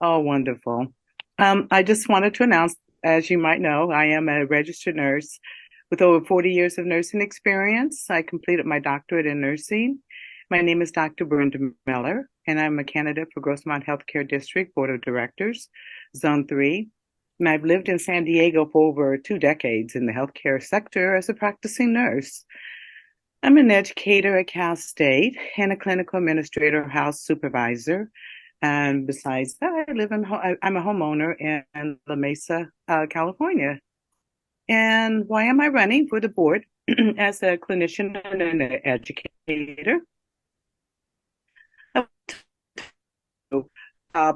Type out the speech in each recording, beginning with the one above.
Oh, wonderful. I just wanted to announce, as you might know, I am a registered nurse with over 40 years of nursing experience. I completed my doctorate in nursing. My name is Dr. Brenda Miller, and I'm a candidate for Grossmont Healthcare District Board of Directors, Zone 3. And I've lived in San Diego for over 2 decades in the healthcare sector as a practicing nurse. I'm an educator at Cal State and a clinical administrator, house supervisor. And besides that, I'm a homeowner in La Mesa, California. And why am I running for the board as a clinician and an educator?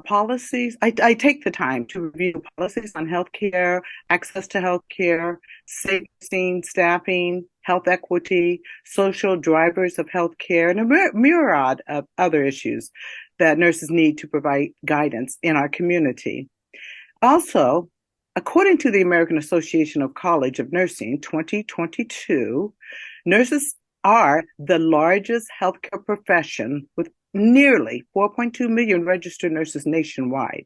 Policies. I take the time to review policies on healthcare, access to healthcare, safety, staffing, health equity, social drivers of healthcare, and a myriad of other issues that nurses need to provide guidance in our community. Also, according to the American Association of College of Nursing 2022, nurses are the largest healthcare profession with nearly 4.2 million registered nurses nationwide.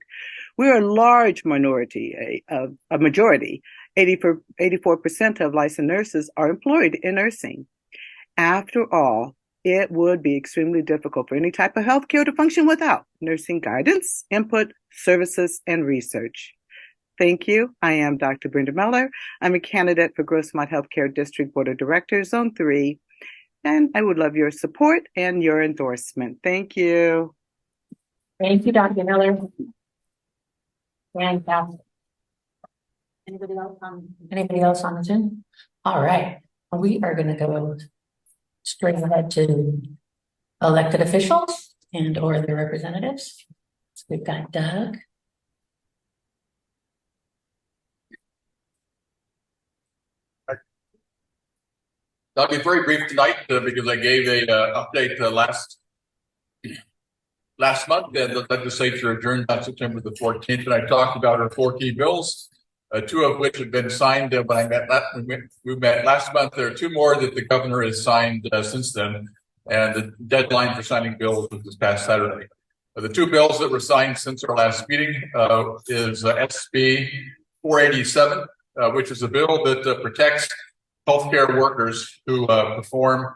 We're a large minority, a majority. 84% of licensed nurses are employed in nursing. After all, it would be extremely difficult for any type of healthcare to function without nursing guidance, input, services, and research. Thank you. I am Dr. Brenda Miller. I'm a candidate for Grossmont Healthcare District Board of Directors, Zone 3, and I would love your support and your endorsement. Thank you. Thank you, Dr. Miller. Fantastic. Anybody else on the Zoom? All right. We are going to go straight ahead to elected officials and or their representatives. So we've got Doug. I'll be very brief tonight because I gave a update last month, and the legislature adjourned on September the 14th, and I talked about our 4 key bills, 2 of which have been signed when we met last month. There are 2 more that the governor has signed since then, and the deadline for signing bills was this past Saturday. The 2 bills that were signed since our last meeting is SB 487, which is a bill that protects healthcare workers who perform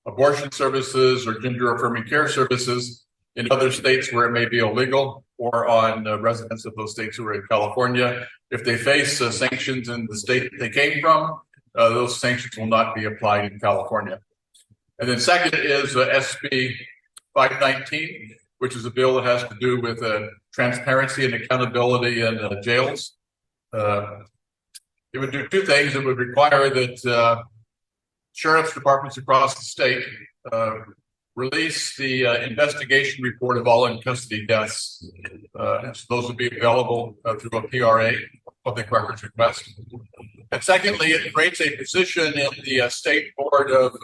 abortion services or gender affirming care services in other states where it may be illegal, or on residents of those states who are in California. If they face sanctions in the state that they came from, those sanctions will not be applied in California. And then second is SB 519, which is a bill that has to do with transparency and accountability in jails. It would do 2 things. It would require that sheriff's departments across the state release the investigation report of all in-custody deaths. So those would be available through a PRA, public records request. And secondly, it creates a position in the Board of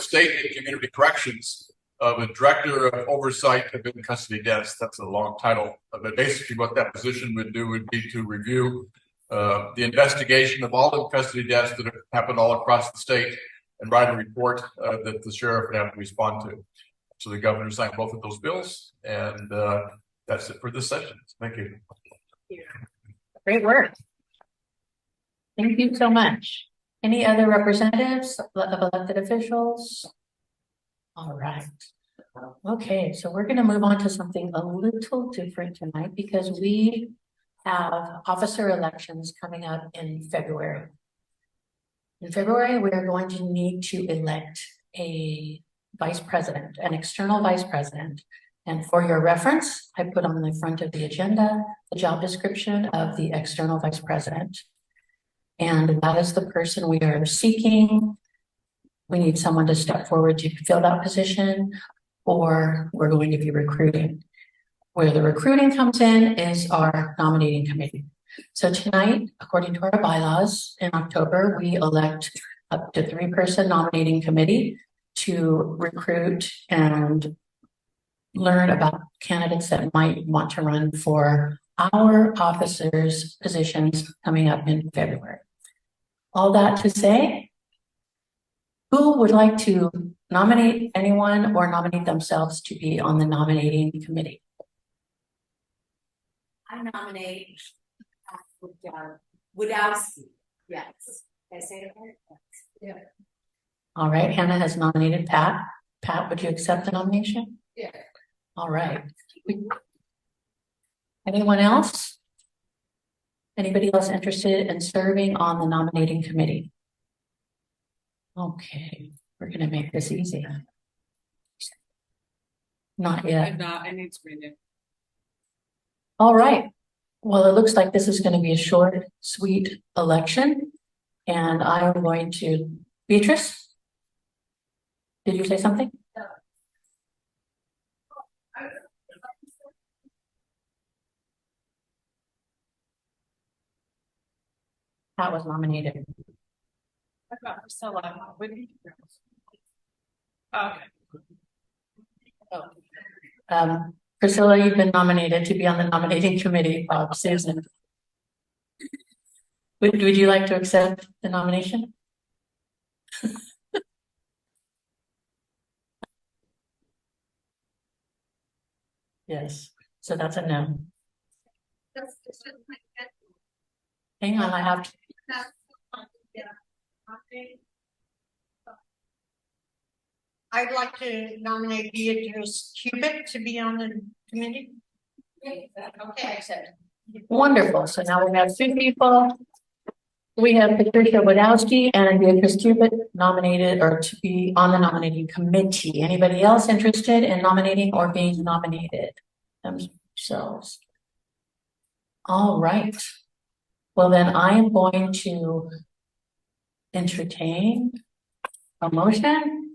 State and Community Corrections of a director of oversight of in-custody deaths. That's a long title, but basically what that position would do would be to review the investigation of all in-custody deaths that have happened all across the state and write a report that the sheriff would have to respond to. So the governor signed both of those bills, and that's it for this session. Thank you. Great work. Thank you so much. Any other representatives of elected officials? All right. Okay, so we're going to move on to something a little different tonight because we have officer elections coming up in February. In February, we're going to need to elect a vice president, an external vice president. And for your reference, I put on the front of the agenda the job description of the external vice president. And that is the person we are seeking. We need someone to step forward to fill that position, or we're going to be recruiting. Where the recruiting comes in is our nominating committee. So tonight, according to our bylaws, in October, we elect up to 3-person nominating committee to recruit and learn about candidates that might want to run for our officers' positions coming up in February. All that to say, Who would like to nominate anyone or nominate themselves to be on the nominating committee? I nominate Wodowski. Yes. Did I say it right? Yeah. All right, Hannah has nominated Pat. Pat, would you accept the nomination? Yeah. All right. Anyone else? Anybody else interested in serving on the nominating committee? Okay, we're gonna make this easy. Not yet. I need to read it. All right. Well, it looks like this is going to be a short, sweet election. And I'm going to, Beatrice? Did you say something? Pat was nominated. I got Priscilla. Okay. Priscilla, you've been nominated to be on the nominating committee. Susan. Would you like to accept the nomination? Yes, so that's a no. Hang on, I have to. I'd like to nominate Beatrice Cubitt to be on the committee. Okay, accept. Wonderful. So now we have two people. We have Patricia Wodowski and Beatrice Cubitt nominated or to be on the nominating committee. Anybody else interested in nominating or being nominated themselves? All right. Well, then I am going to entertain a motion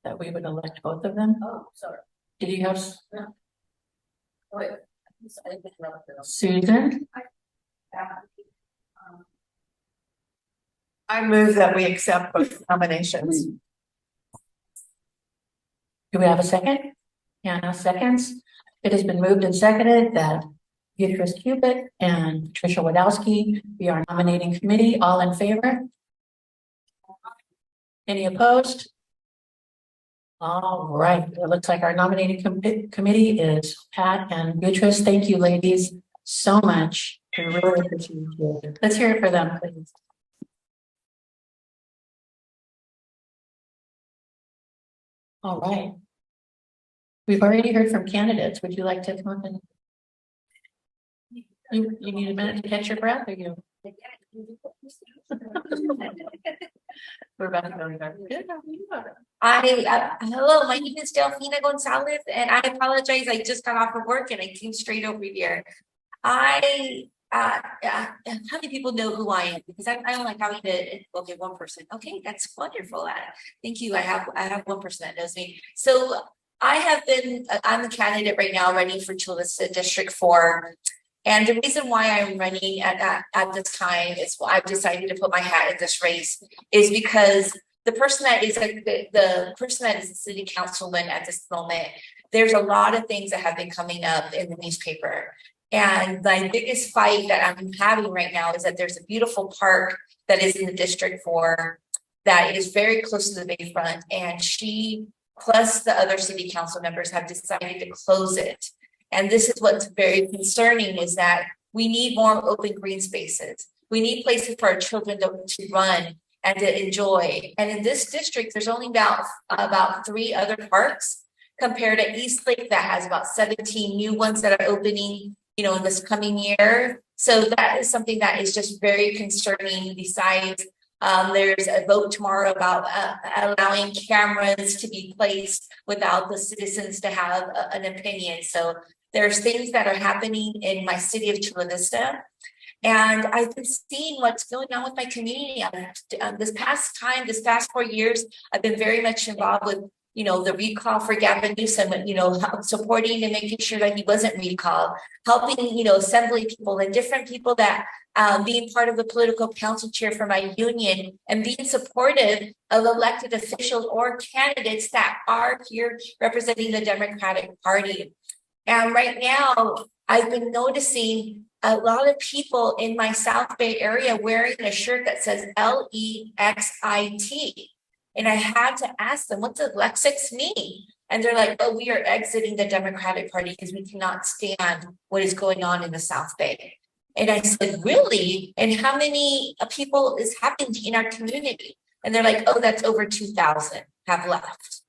that we would elect both of them. Oh, sorry. Did you have Wait. Susan? I move that we accept both nominations. Do we have a second? Hannah seconds. It has been moved and seconded that Beatrice Cubitt and Patricia Wodowski be our nominating committee. All in favor? Any opposed? All right. It looks like our nominating committee is Pat and Beatrice. Thank you, ladies, so much. I really appreciate it. Let's hear it for them, please. All right. We've already heard from candidates. Would you like to come up and you need a minute to catch your breath, or you? We're about to go. Hello, my name is Delfina Gonzalez, and I apologize. I just got off of work and I came straight over here. How many people know who I am? Because I don't like having to. Okay, one person. Okay, that's wonderful. Thank you. I have one person that knows me. So I'm a candidate right now running for Chula Vista District 4. And the reason why I'm running at this time is I've decided to put my hat in this race is because the person that is the person that is a city councilman at this moment, there's a lot of things that have been coming up in the newspaper. And my biggest fight that I'm having right now is that there's a beautiful park that is in the District 4 that is very close to the bayfront. And she plus the other city council members have decided to close it. And this is what's very concerning is that we need more open green spaces. We need places for our children to run and to enjoy. And in this district, there's only about 3 other parks compared to East Lake that has about 17 new ones that are opening, in this coming year. So that is something that is just very concerning. Besides, there's a vote tomorrow about allowing cameras to be placed without the citizens to have an opinion. So there's things that are happening in my city of Chula Vista. And I've been seeing what's going on with my community. This past 4 years, I've been very much involved with, the recall for Gavin Newsom, supporting and making sure that he wasn't recalled, helping, assembly people and different people that being part of the political council chair for my union and being supportive of elected officials or candidates that are here representing the Democratic Party. And right now, I've been noticing a lot of people in my South Bay area wearing a shirt that says LEXIT. And I had to ask them, what does Lexix mean? And they're like, oh, we are exiting the Democratic Party because we cannot stand what is going on in the South Bay. And I said, really? And how many people is happening in our community? And they're like, oh, that's over 2,000 have left.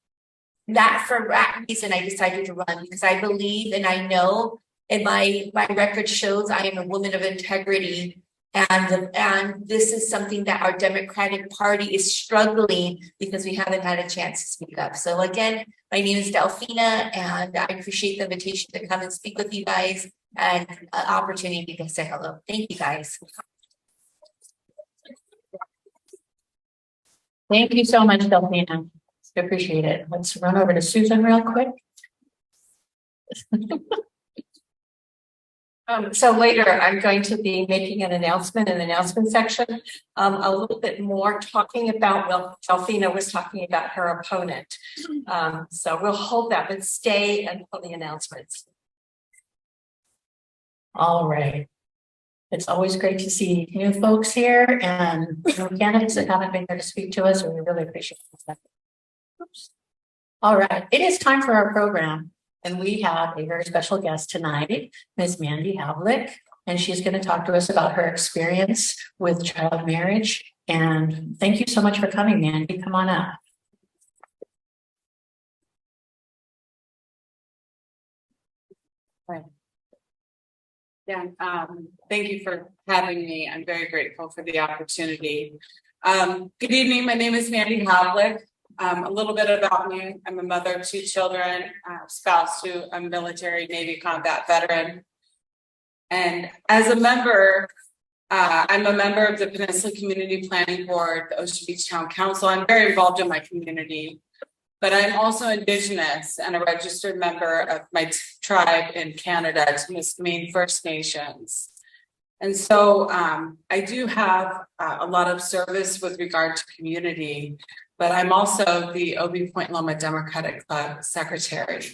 That for that reason, I decided to run because I believe and I know, and my record shows I am a woman of integrity. And this is something that our Democratic Party is struggling because we haven't had a chance to speak up. So again, my name is Delphina, and I appreciate the invitation to come and speak with you guys and an opportunity to say hello. Thank you guys. Thank you so much, Delphina. Appreciate it. Let's run over to Susan real quick. So later I'm going to be making an announcement in the announcement section, a little bit more talking about, well, Delphina was talking about her opponent. So we'll hold that, but stay until the announcements. All right. It's always great to see new folks here and new candidates that haven't been here to speak to us, and we really appreciate that. Oops. All right, it is time for our program. And we have a very special guest tonight, Ms. Mandy Havlik, and she's going to talk to us about her experience with child marriage. And thank you so much for coming, Mandy. Come on up. Right. Yeah, thank you for having me. I'm very grateful for the opportunity. Good evening. My name is Mandy Havlik. A little bit about me. I'm a mother of 2 children, spouse to a military Navy combat veteran. And as a member, I'm a member of the Peninsula Community Planning Board, the Ocean Beach Town Council. I'm very involved in my community, but I'm also Indigenous and a registered member of my tribe in Canada, Timiskaming First Nations. And so I do have a lot of service with regard to community, but I'm also the OB Point Loma Democratic Club secretary.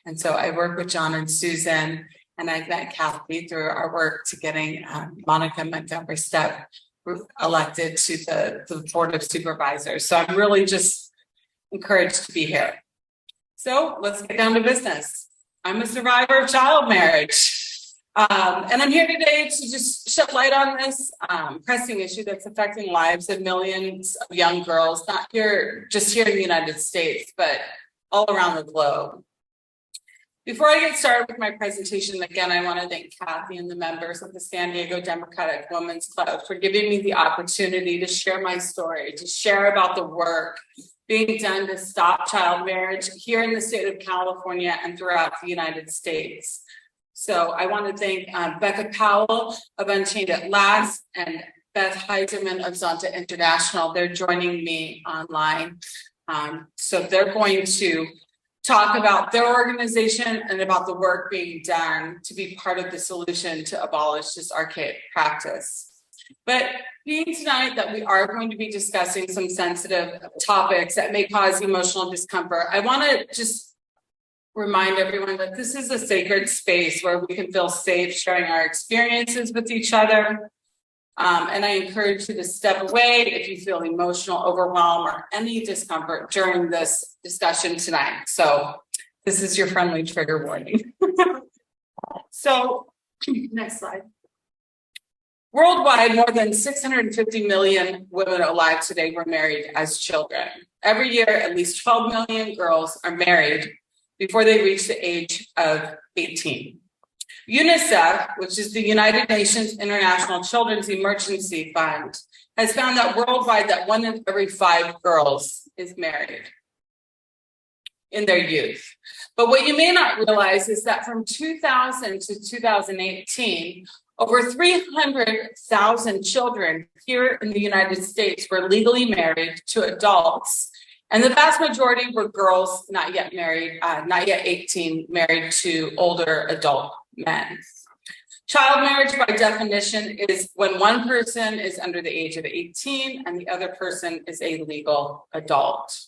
And so I work with John and Susan, and I've met Kathy through our work to getting Monica Montgomery Stepp elected to the Board of Supervisors. So I'm really just encouraged to be here. So let's get down to business. I'm a survivor of child marriage. And I'm here today to just shed light on this pressing issue that's affecting lives of millions of young girls, not just here in the United States, but all around the globe. Before I get started with my presentation, again, I want to thank Kathy and the members of the San Diego Democratic Women's Club for giving me the opportunity to share my story, to share about the work being done to stop child marriage here in the state of California and throughout the United States. So I want to thank Becca Powell of Unchained at Last and Beth Heiserman of Zonta International. They're joining me online. So they're going to talk about their organization and about the work being done to be part of the solution to abolish this archaic practice. But being tonight that we are going to be discussing some sensitive topics that may cause emotional discomfort, I want to just remind everyone that this is a sacred space where we can feel safe sharing our experiences with each other. And I encourage you to step away if you feel emotional overwhelm or any discomfort during this discussion tonight. So this is your friendly trigger warning. So next slide. Worldwide, more than 650 million women alive today were married as children. Every year, at least 12 million girls are married before they reach the age of 18. UNICEF, which is the United Nations International Children's Emergency Fund, has found that worldwide that 1 in every 5 girls is married in their youth. But what you may not realize is that from 2000 to 2018, over 300,000 children here in the United States were legally married to adults. And the vast majority were girls not yet married, not yet 18, married to older adult men. Child marriage, by definition, is when one person is under the age of 18 and the other person is a legal adult.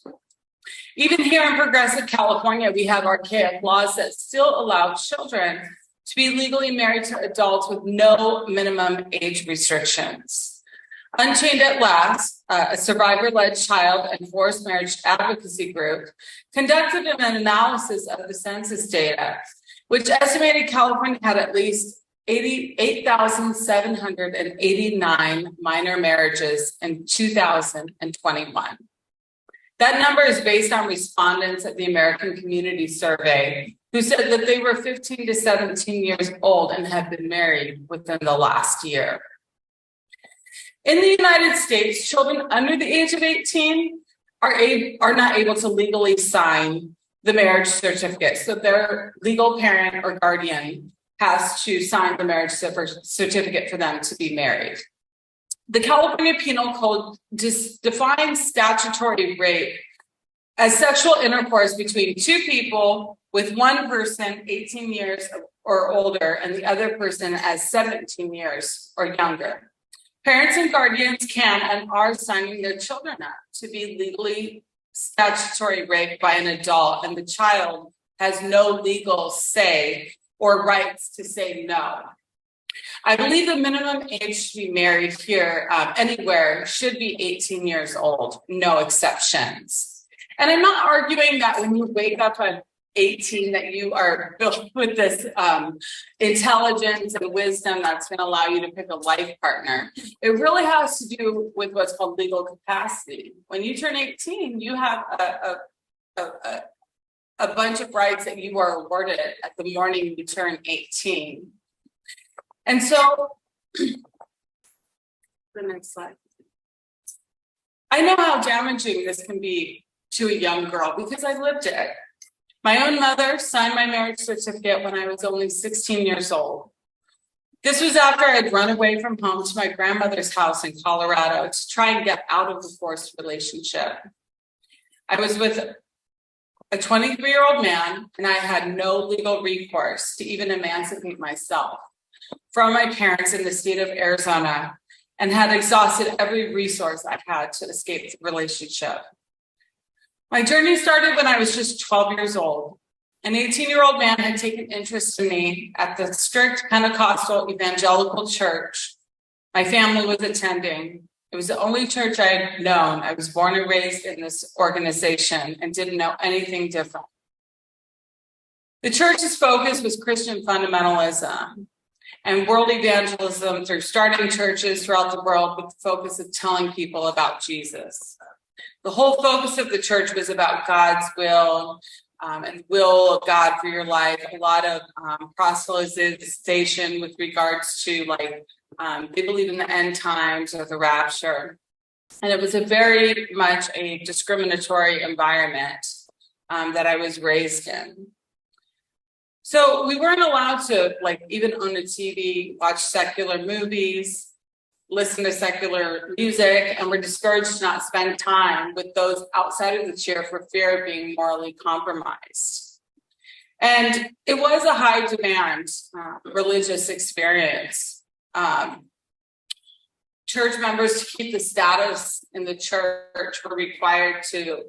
Even here in progressive California, we have archaic laws that still allow children to be legally married to adults with no minimum age restrictions. Unchained at Last, a survivor-led child and forced marriage advocacy group, conducted an analysis of the census data, which estimated California had at least 8,789 minor marriages in 2021. That number is based on respondents at the American Community Survey, who said that they were 15 to 17 years old and had been married within the last year. In the United States, children under the age of 18 are not able to legally sign the marriage certificate. So their legal parent or guardian has to sign the marriage certificate for them to be married. The California Penal Code defines statutory rape as sexual intercourse between two people, with one person 18 years or older and the other person as 17 years or younger. Parents and guardians can and are signing their children up to be legally statutory raped by an adult, and the child has no legal say or rights to say no. I believe the minimum age to be married here anywhere should be 18 years old, no exceptions. And I'm not arguing that when you wake up at 18 that you are built with this intelligence and wisdom that's going to allow you to pick a life partner. It really has to do with what's called legal capacity. When you turn 18, you have a bunch of rights that you are awarded at the morning you turn 18. And so, the next slide. I know how damaging this can be to a young girl because I lived it. My own mother signed my marriage certificate when I was only 16 years old. This was after I had run away from home to my grandmother's house in Colorado to try and get out of the forced relationship. I was with a 23-year-old man, and I had no legal recourse to even emancipate myself from my parents in the state of Arizona, and had exhausted every resource I had to escape the relationship. My journey started when I was just 12 years old. An 18-year-old man had taken interest in me at the strict Pentecostal evangelical church my family was attending. It was the only church I had known. I was born and raised in this organization and didn't know anything different. The church's focus was Christian fundamentalism and world evangelism through starting churches throughout the world with the focus of telling people about Jesus. The whole focus of the church was about God's will and will of God for your life. A lot of proselytization with regards to they believe in the end times or the rapture. And it was a very much a discriminatory environment that I was raised in. So we weren't allowed to even own a TV, watch secular movies, listen to secular music, and we're discouraged to not spend time with those outside of the church for fear of being morally compromised. And it was a high demand religious experience. Church members, to keep the status in the church, were required to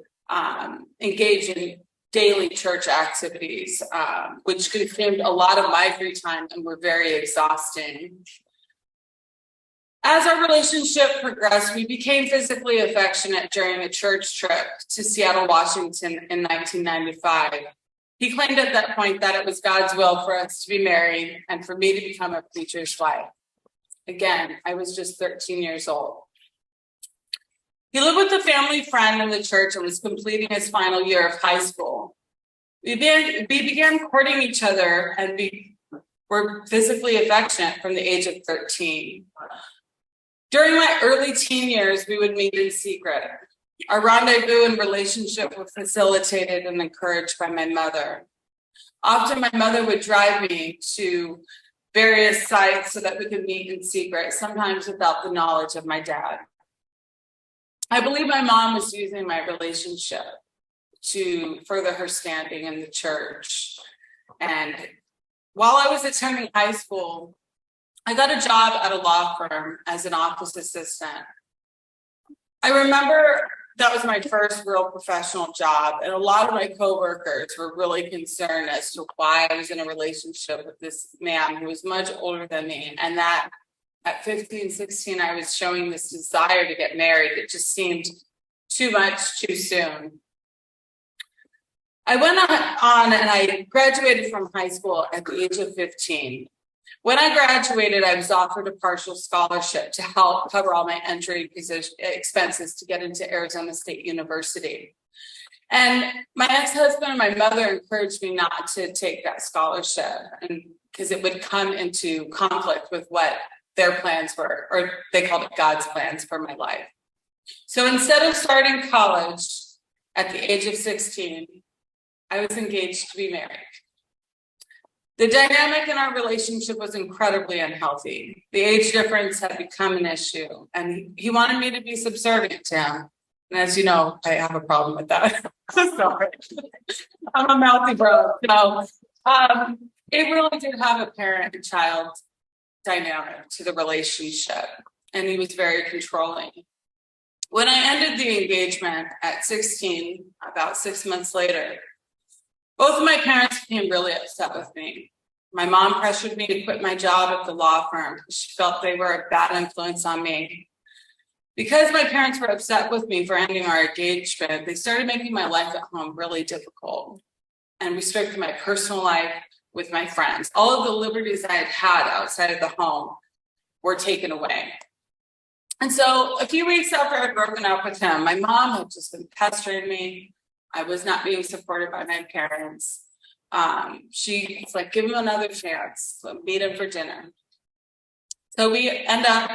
engage in daily church activities, which consumed a lot of my free time and were very exhausting. As our relationship progressed, we became physically affectionate during a church trip to Seattle, Washington in 1995. He claimed at that point that it was God's will for us to be married and for me to become a preacher's wife. Again, I was just 13 years old. He lived with a family friend in the church and was completing his final year of high school. We began courting each other and we were physically affectionate from the age of 13. During my early teen years, we would meet in secret. Our rendezvous and relationship were facilitated and encouraged by my mother. Often my mother would drive me to various sites so that we could meet in secret, sometimes without the knowledge of my dad. I believe my mom was using my relationship to further her standing in the church. And while I was attending high school, I got a job at a law firm as an office assistant. I remember that was my first real professional job. And a lot of my coworkers were really concerned as to why I was in a relationship with this man who was much older than me. And that at 15, 16, I was showing this desire to get married. It just seemed too much too soon. I went on and I graduated from high school at the age of 15. When I graduated, I was offered a partial scholarship to help cover all my entry expenses to get into Arizona State University. And my ex-husband and my mother encouraged me not to take that scholarship because it would come into conflict with what their plans were, or they called it God's plans for my life. So instead of starting college at the age of 16, I was engaged to be married. The dynamic in our relationship was incredibly unhealthy. The age difference had become an issue, and he wanted me to be subservient to him. And as you know, I have a problem with that. Sorry. I'm a mouthy bro. So it really did have a parent and child dynamic to the relationship, and he was very controlling. When I ended the engagement at 16, about 6 months later, both of my parents became really upset with me. My mom pressured me to quit my job at the law firm. She felt they were a bad influence on me. Because my parents were upset with me for ending our engagement, they started making my life at home really difficult and restricting my personal life with my friends. All of the liberties I had had outside of the home were taken away. And so a few weeks after I'd broken up with him, my mom had just been pestering me. I was not being supported by my parents. She was like, give him another chance. So meet him for dinner. So we end up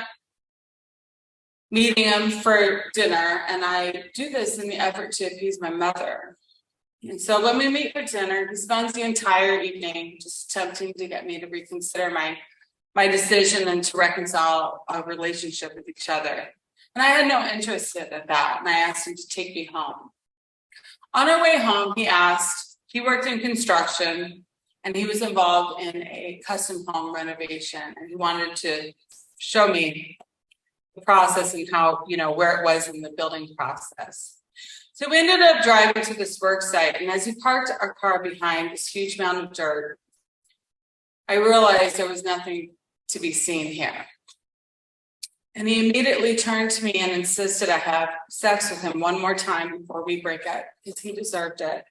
meeting him for dinner, and I do this in the effort to appease my mother. And so when we meet for dinner, he spends the entire evening just attempting to get me to reconsider my decision and to reconcile our relationship with each other. And I had no interest in that, and I asked him to take me home. On our way home, he worked in construction, and he was involved in a custom home renovation, and he wanted to show me the process and how, where it was in the building process. So we ended up driving to this work site, and as we parked our car behind this huge mound of dirt, I realized there was nothing to be seen here. And he immediately turned to me and insisted I have sex with him one more time before we break up, because he deserved it.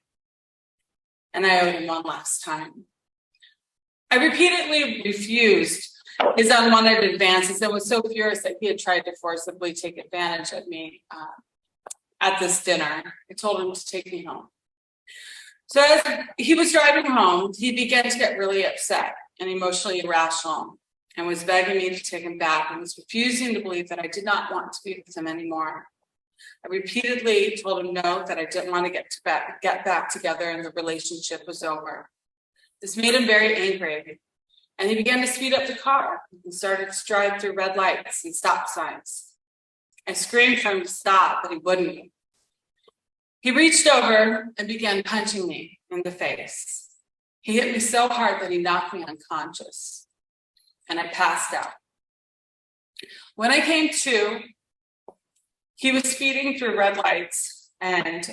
And I owed him one last time. I repeatedly refused his unwanted advances and was so furious that he had tried to forcibly take advantage of me at this dinner. I told him to take me home. So as he was driving home, he began to get really upset and emotionally irrational, and was begging me to take him back, and was refusing to believe that I did not want to be with him anymore. I repeatedly told him no, that I didn't want to get back together, and the relationship was over. This made him very angry, and he began to speed up the car and started to drive through red lights and stop signs. I screamed for him to stop, but he wouldn't. He reached over and began punching me in the face. He hit me so hard that he knocked me unconscious, and I passed out. When I came to, he was speeding through red lights and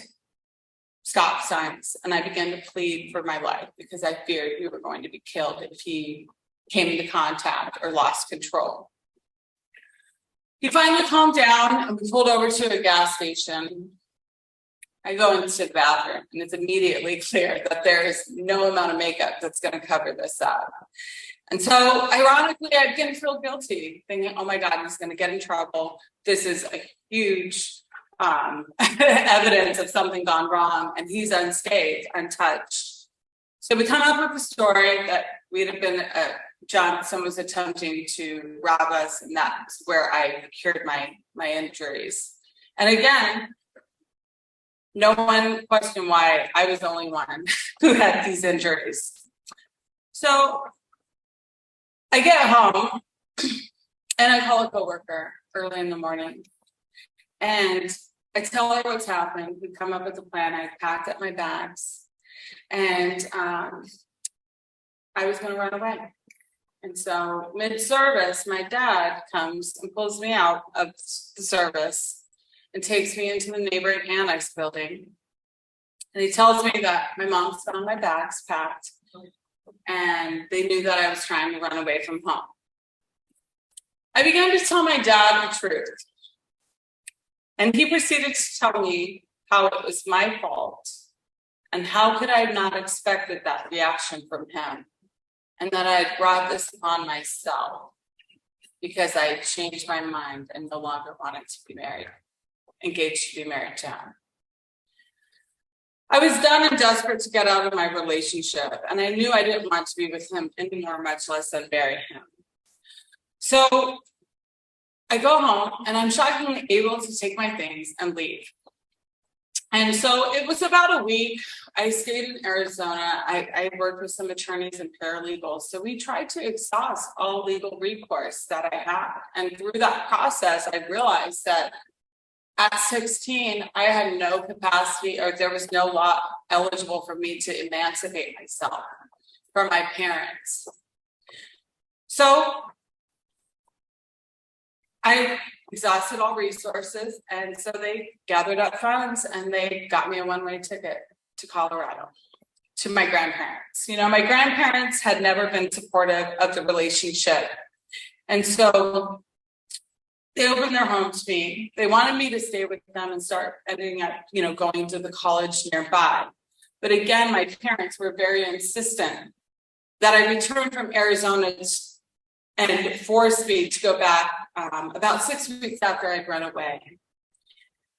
stop signs, and I began to plead for my life because I feared we were going to be killed if he came into contact or lost control. He finally calmed down, and we pulled over to a gas station. I go into the bathroom, and it's immediately clear that there is no amount of makeup that's going to cover this up. And so, ironically, I begin to feel guilty, thinking, oh my God, he's going to get in trouble. This is a huge evidence of something gone wrong, and he's unscathed, untouched. So we come up with a story that we'd have been, someone was attempting to rob us, and that's where I cured my injuries. And again, no one questioned why I was the only one who had these injuries. So I get home and I call a coworker early in the morning, and I tell her what's happened. We come up with a plan. I packed up my bags, and I was going to run away. And so mid-service, my dad comes and pulls me out of the service and takes me into the neighboring annex building. And he tells me that my mom's found my bags packed and they knew that I was trying to run away from home. I began to tell my dad the truth. And he proceeded to tell me how it was my fault and how could I have not expected that reaction from him, and that I had brought this upon myself because I had changed my mind and no longer wanted to be married, engaged to be married to him. I was done and desperate to get out of my relationship, and I knew I didn't want to be with him anymore, much less than marry him. So I go home and I'm shockingly able to take my things and leave. And so it was about a week. I stayed in Arizona. I worked with some attorneys and paralegals. So we tried to exhaust all legal recourse that I had. And through that process, I realized that at 16, I had no capacity, or there was no law eligible for me to emancipate myself from my parents. So I exhausted all resources, and so they gathered up funds and they got me a one-way ticket to Colorado to my grandparents. You know, my grandparents had never been supportive of the relationship, and so they opened their home to me. They wanted me to stay with them and start ending up, you know, going to the college nearby. But again, my parents were very insistent that I return from Arizona and forced me to go back about 6 weeks after I'd run away.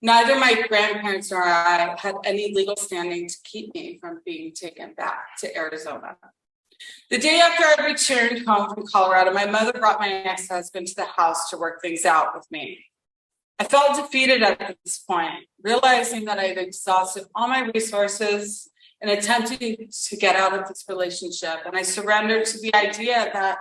Neither my grandparents nor I had any legal standing to keep me from being taken back to Arizona. The day after I returned home from Colorado, my mother brought my ex-husband to the house to work things out with me. I felt defeated at this point, realizing that I had exhausted all my resources in attempting to get out of this relationship. And I surrendered to the idea that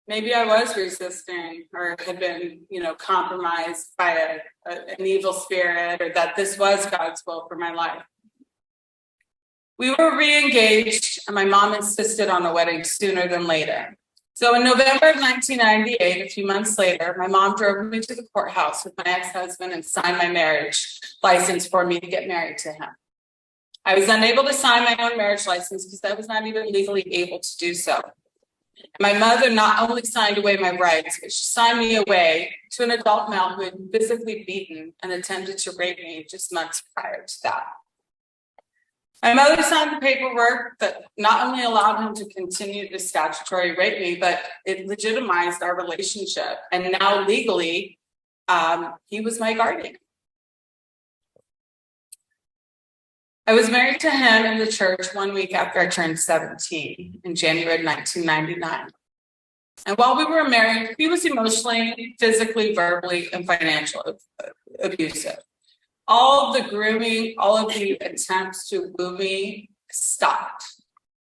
maybe I was resisting or had been, you know, compromised by an evil spirit, or that this was God's will for my life. We were re-engaged, and my mom insisted on a wedding sooner than later. So in November of 1998, a few months later, my mom drove me to the courthouse with my ex-husband and signed my marriage license for me to get married to him. I was unable to sign my own marriage license because I was not even legally able to do so. My mother not only signed away my rights, but she signed me away to an adult male who had physically beaten and attempted to rape me just months prior to that. My mother signed the paperwork that not only allowed him to continue to statutory rape me, but it legitimized our relationship. And now legally, he was my guardian. I was married to him in the church 1 week after I turned 17 in January 1999. And while we were married, he was emotionally, physically, verbally, and financially abusive. All of the grooming, all of the attempts to woo me stopped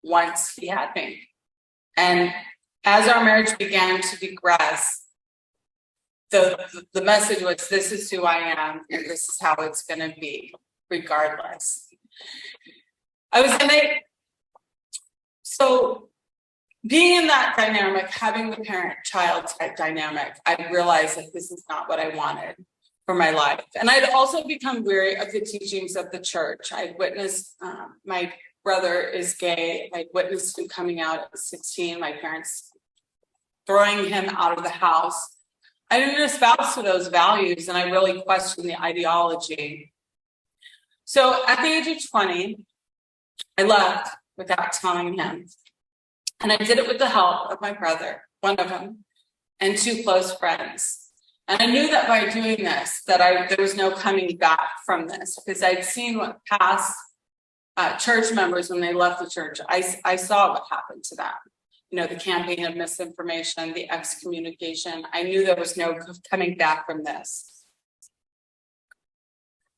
once he had me. And as our marriage began to progress, the message was, this is who I am, and this is how it's going to be, regardless. So being in that dynamic, having the parent-child type dynamic, I realized that this is not what I wanted for my life. And I'd also become weary of the teachings of the church. I'd witnessed, my brother is gay. I'd witnessed him coming out at 16, my parents throwing him out of the house. I didn't espouse to those values, and I really questioned the ideology. So at the age of 20, I left without telling him. And I did it with the help of my brother, one of them, and 2 close friends. And I knew that by doing this, that there was no coming back from this, because I'd seen what past church members, when they left the church, I saw what happened to them. You know, the campaign of misinformation, the excommunication. I knew there was no coming back from this.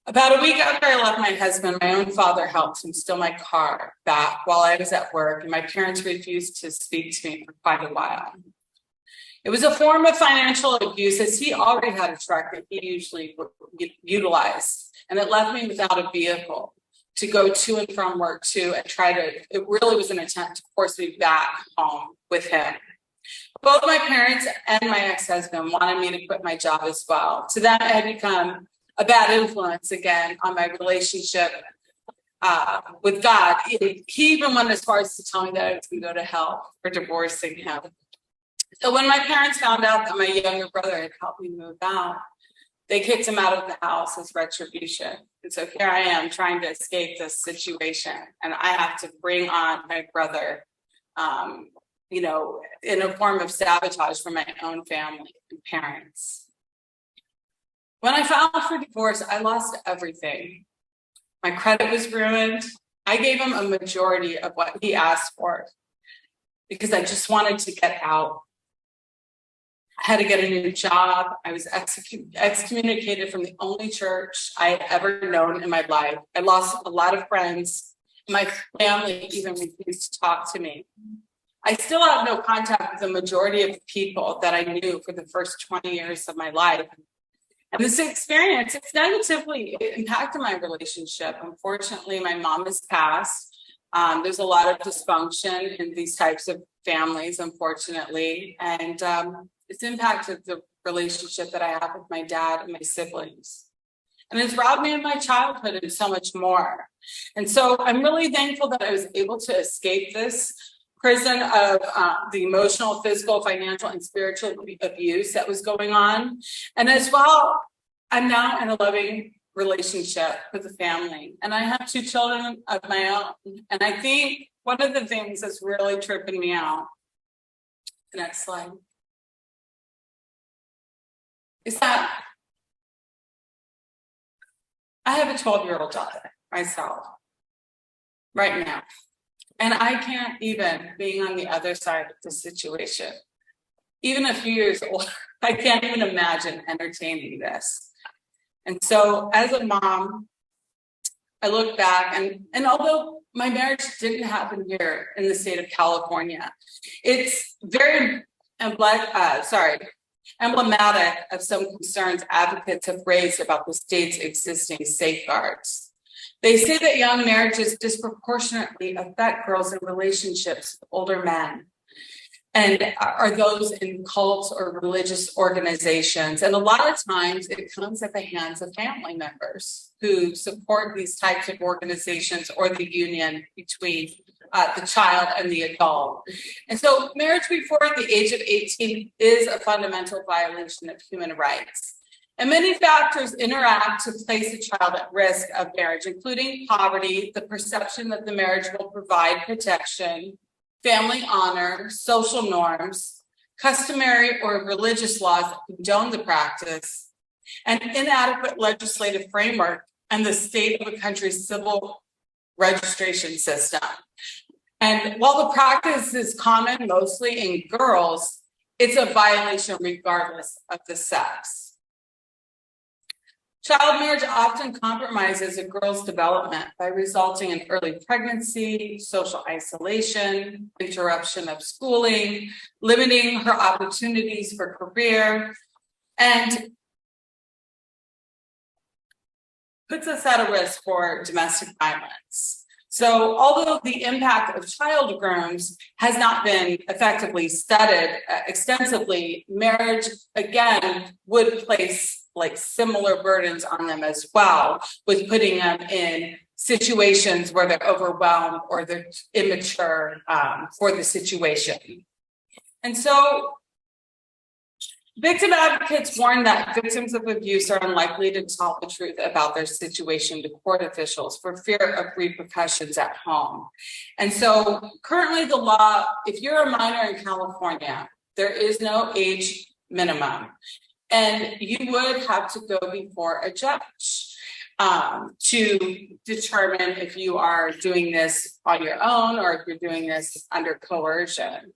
About a week after I left my husband, my own father helped him steal my car back while I was at work, and my parents refused to speak to me for quite a while. It was a form of financial abuse, as he already had a truck that he usually utilized, and it left me without a vehicle to go to and from work and it really was an attempt to force me back home with him. Both my parents and my ex-husband wanted me to quit my job as well. To them, I had become a bad influence again on my relationship with God. He even went as far as to tell me that I was going to go to hell for divorcing him. So when my parents found out that my younger brother had helped me move out, they kicked him out of the house as retribution. And so here I am trying to escape this situation. And I have to bring on my brother, you know, in a form of sabotage for my own family and parents. When I filed for divorce, I lost everything. My credit was ruined. I gave him a majority of what he asked for because I just wanted to get out. I had to get a new job. I was excommunicated from the only church I had ever known in my life. I lost a lot of friends. My family even refused to talk to me. I still have no contact with the majority of the people that I knew for the first 20 years of my life. And this experience, it's negatively impacted my relationship. Unfortunately, my mom has passed. There's a lot of dysfunction in these types of families, unfortunately. And it's impacted the relationship that I have with my dad and my siblings. And it's robbed me of my childhood and so much more. And so I'm really thankful that I was able to escape this prison of the emotional, physical, financial, and spiritual abuse that was going on. And as well, I'm now in a loving relationship with a family. And I have 2 children of my own. And I think one of the things that's really tripping me out, the next slide, is that I have a 12-year-old daughter myself right now. And I can't even, being on the other side of the situation, even a few years old, I can't even imagine entertaining this. And so as a mom, I look back and although my marriage didn't happen here in the state of California, it's very emblematic of some concerns advocates have raised about the state's existing safeguards. They say that young marriages disproportionately affect girls in relationships with older men and are those in cults or religious organizations. And a lot of times it comes at the hands of family members who support these types of organizations or the union between the child and the adult. And so marriage before the age of 18 is a fundamental violation of human rights. And many factors interact to place a child at risk of marriage, including poverty, the perception that the marriage will provide protection, family honor, social norms, customary or religious laws that condone the practice, and inadequate legislative framework and the state of a country's civil registration system. And while the practice is common mostly in girls, it's a violation regardless of the sex. Child marriage often compromises a girl's development by resulting in early pregnancy, social isolation, interruption of schooling, limiting her opportunities for career, and puts us at a risk for domestic violence. So although the impact of child grooms has not been effectively studied extensively, marriage, again, would place like similar burdens on them as well, with putting them in situations where they're overwhelmed or they're immature for the situation. And so victim advocates warn that victims of abuse are unlikely to tell the truth about their situation to court officials for fear of repercussions at home. And so currently the law, if you're a minor in California, there is no age minimum. And you would have to go before a judge to determine if you are doing this on your own or if you're doing this under coercion.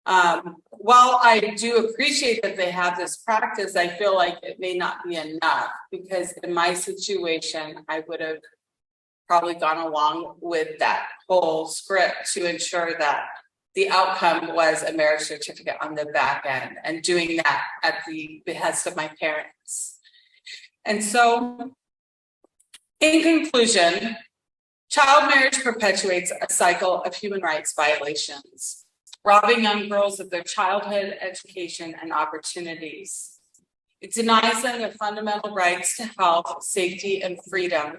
While I do appreciate that they have this practice, I feel like it may not be enough because in my situation, I would have probably gone along with that whole script to ensure that the outcome was a marriage certificate on the back end and doing that at the behest of my parents. And so, in conclusion, child marriage perpetuates a cycle of human rights violations, robbing young girls of their childhood, education, and opportunities. It denies them their fundamental rights to health, safety, and freedom,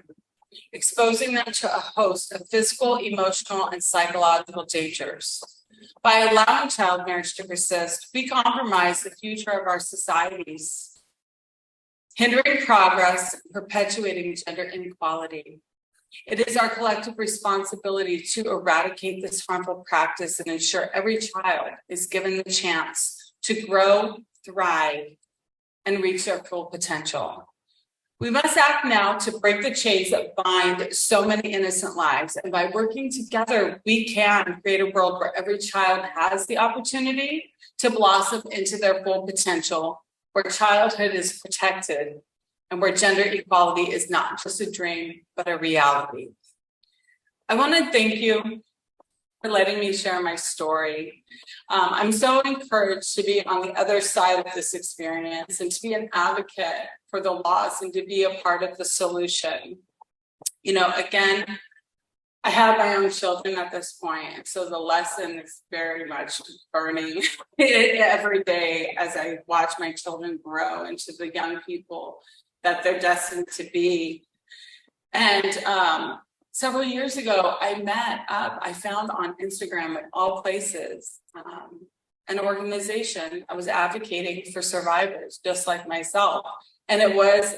exposing them to a host of physical, emotional, and psychological dangers. By allowing child marriage to persist, we compromise the future of our societies, hindering progress, and perpetuating gender inequality. It is our collective responsibility to eradicate this harmful practice and ensure every child is given the chance to grow, thrive, and reach their full potential. We must act now to break the chains that bind so many innocent lives. And by working together, we can create a world where every child has the opportunity to blossom into their full potential, where childhood is protected, and where gender equality is not just a dream, but a reality. I want to thank you for letting me share my story. I'm so encouraged to be on the other side of this experience and to be an advocate for the laws and to be a part of the solution. You know, again, I have my own children at this point, so the lesson is very much burning every day as I watch my children grow into the young people that they're destined to be. And several years ago, I found on Instagram, at all places, an organization I was advocating for survivors, just like myself. And it was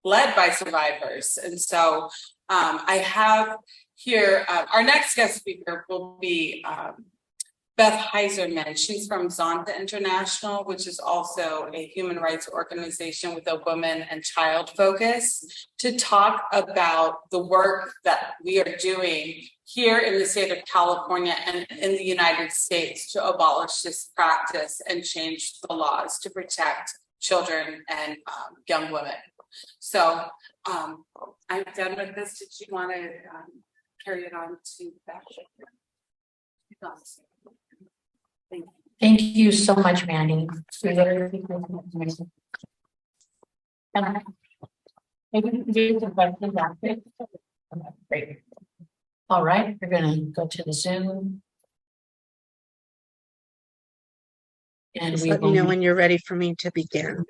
led by survivors. And so I have here, our next guest speaker will be Beth Heiserman. She's from Zonta International, which is also a human rights organization with a women and child focus, to talk about the work that we are doing here in the state of California and in the United States to abolish this practice and change the laws to protect children and young women. So I'm done with this. Did you want to carry it on to Beth? Thank you. Thank you so much, Mandy. Great. All right, we're going to go to the Zoom. And Just we let me know when you're ready for me to begin.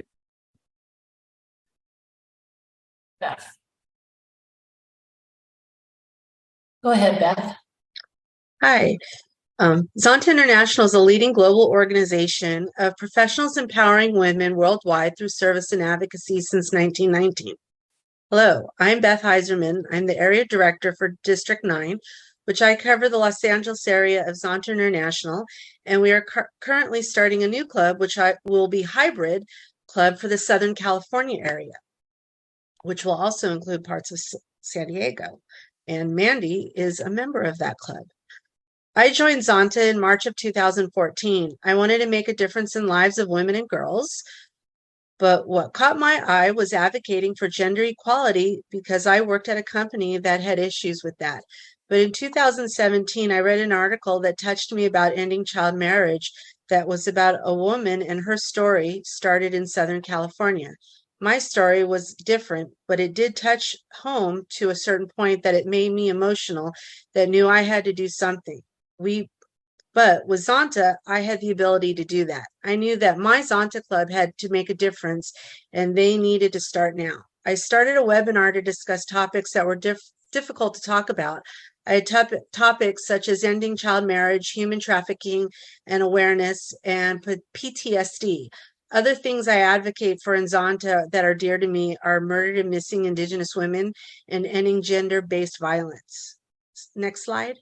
Beth. Go ahead, Beth. Hi. Zonta International is a leading global organization of professionals empowering women worldwide through service and advocacy since 1919. Hello, I'm Beth Heiserman. I'm the area director for District 9, which I cover the Los Angeles area of Zonta International, and we are currently starting a new club, which will be hybrid club for the Southern California area, which will also include parts of San Diego. And Mandy is a member of that club. I joined Zonta in March of 2014. I wanted to make a difference in lives of women and girls, but what caught my eye was advocating for gender equality because I worked at a company that had issues with that. But in 2017, I read an article that touched me about ending child marriage that was about a woman and her story started in Southern California. My story was different, but it did touch home to a certain point that it made me emotional, that knew I had to do something. But with Zonta, I had the ability to do that. I knew that my Zonta club had to make a difference, and they needed to start now. I started a webinar to discuss topics that were difficult to talk about. I had topics such as ending child marriage, human trafficking and awareness, and PTSD. Other things I advocate for in Zonta that are dear to me are murdered and missing Indigenous women and ending gender-based violence. Next slide.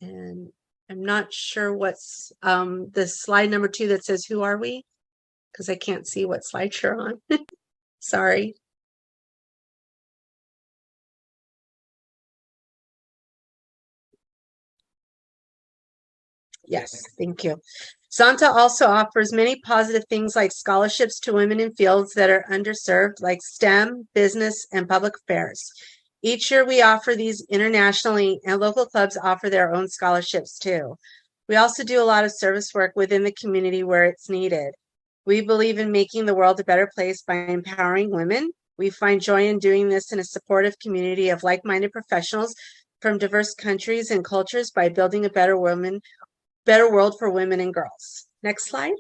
And I'm not sure what's the slide number 2 that says, who are we? Because I can't see what slide you're on. Sorry. Yes, thank you. Zonta also offers many positive things like scholarships to women in fields that are underserved, like STEM, business, and public affairs. Each year we offer these internationally, and local clubs offer their own scholarships too. We also do a lot of service work within the community where it's needed. We believe in making the world a better place by empowering women. We find joy in doing this in a supportive community of like-minded professionals from diverse countries and cultures by building a better world for women and girls. Next slide.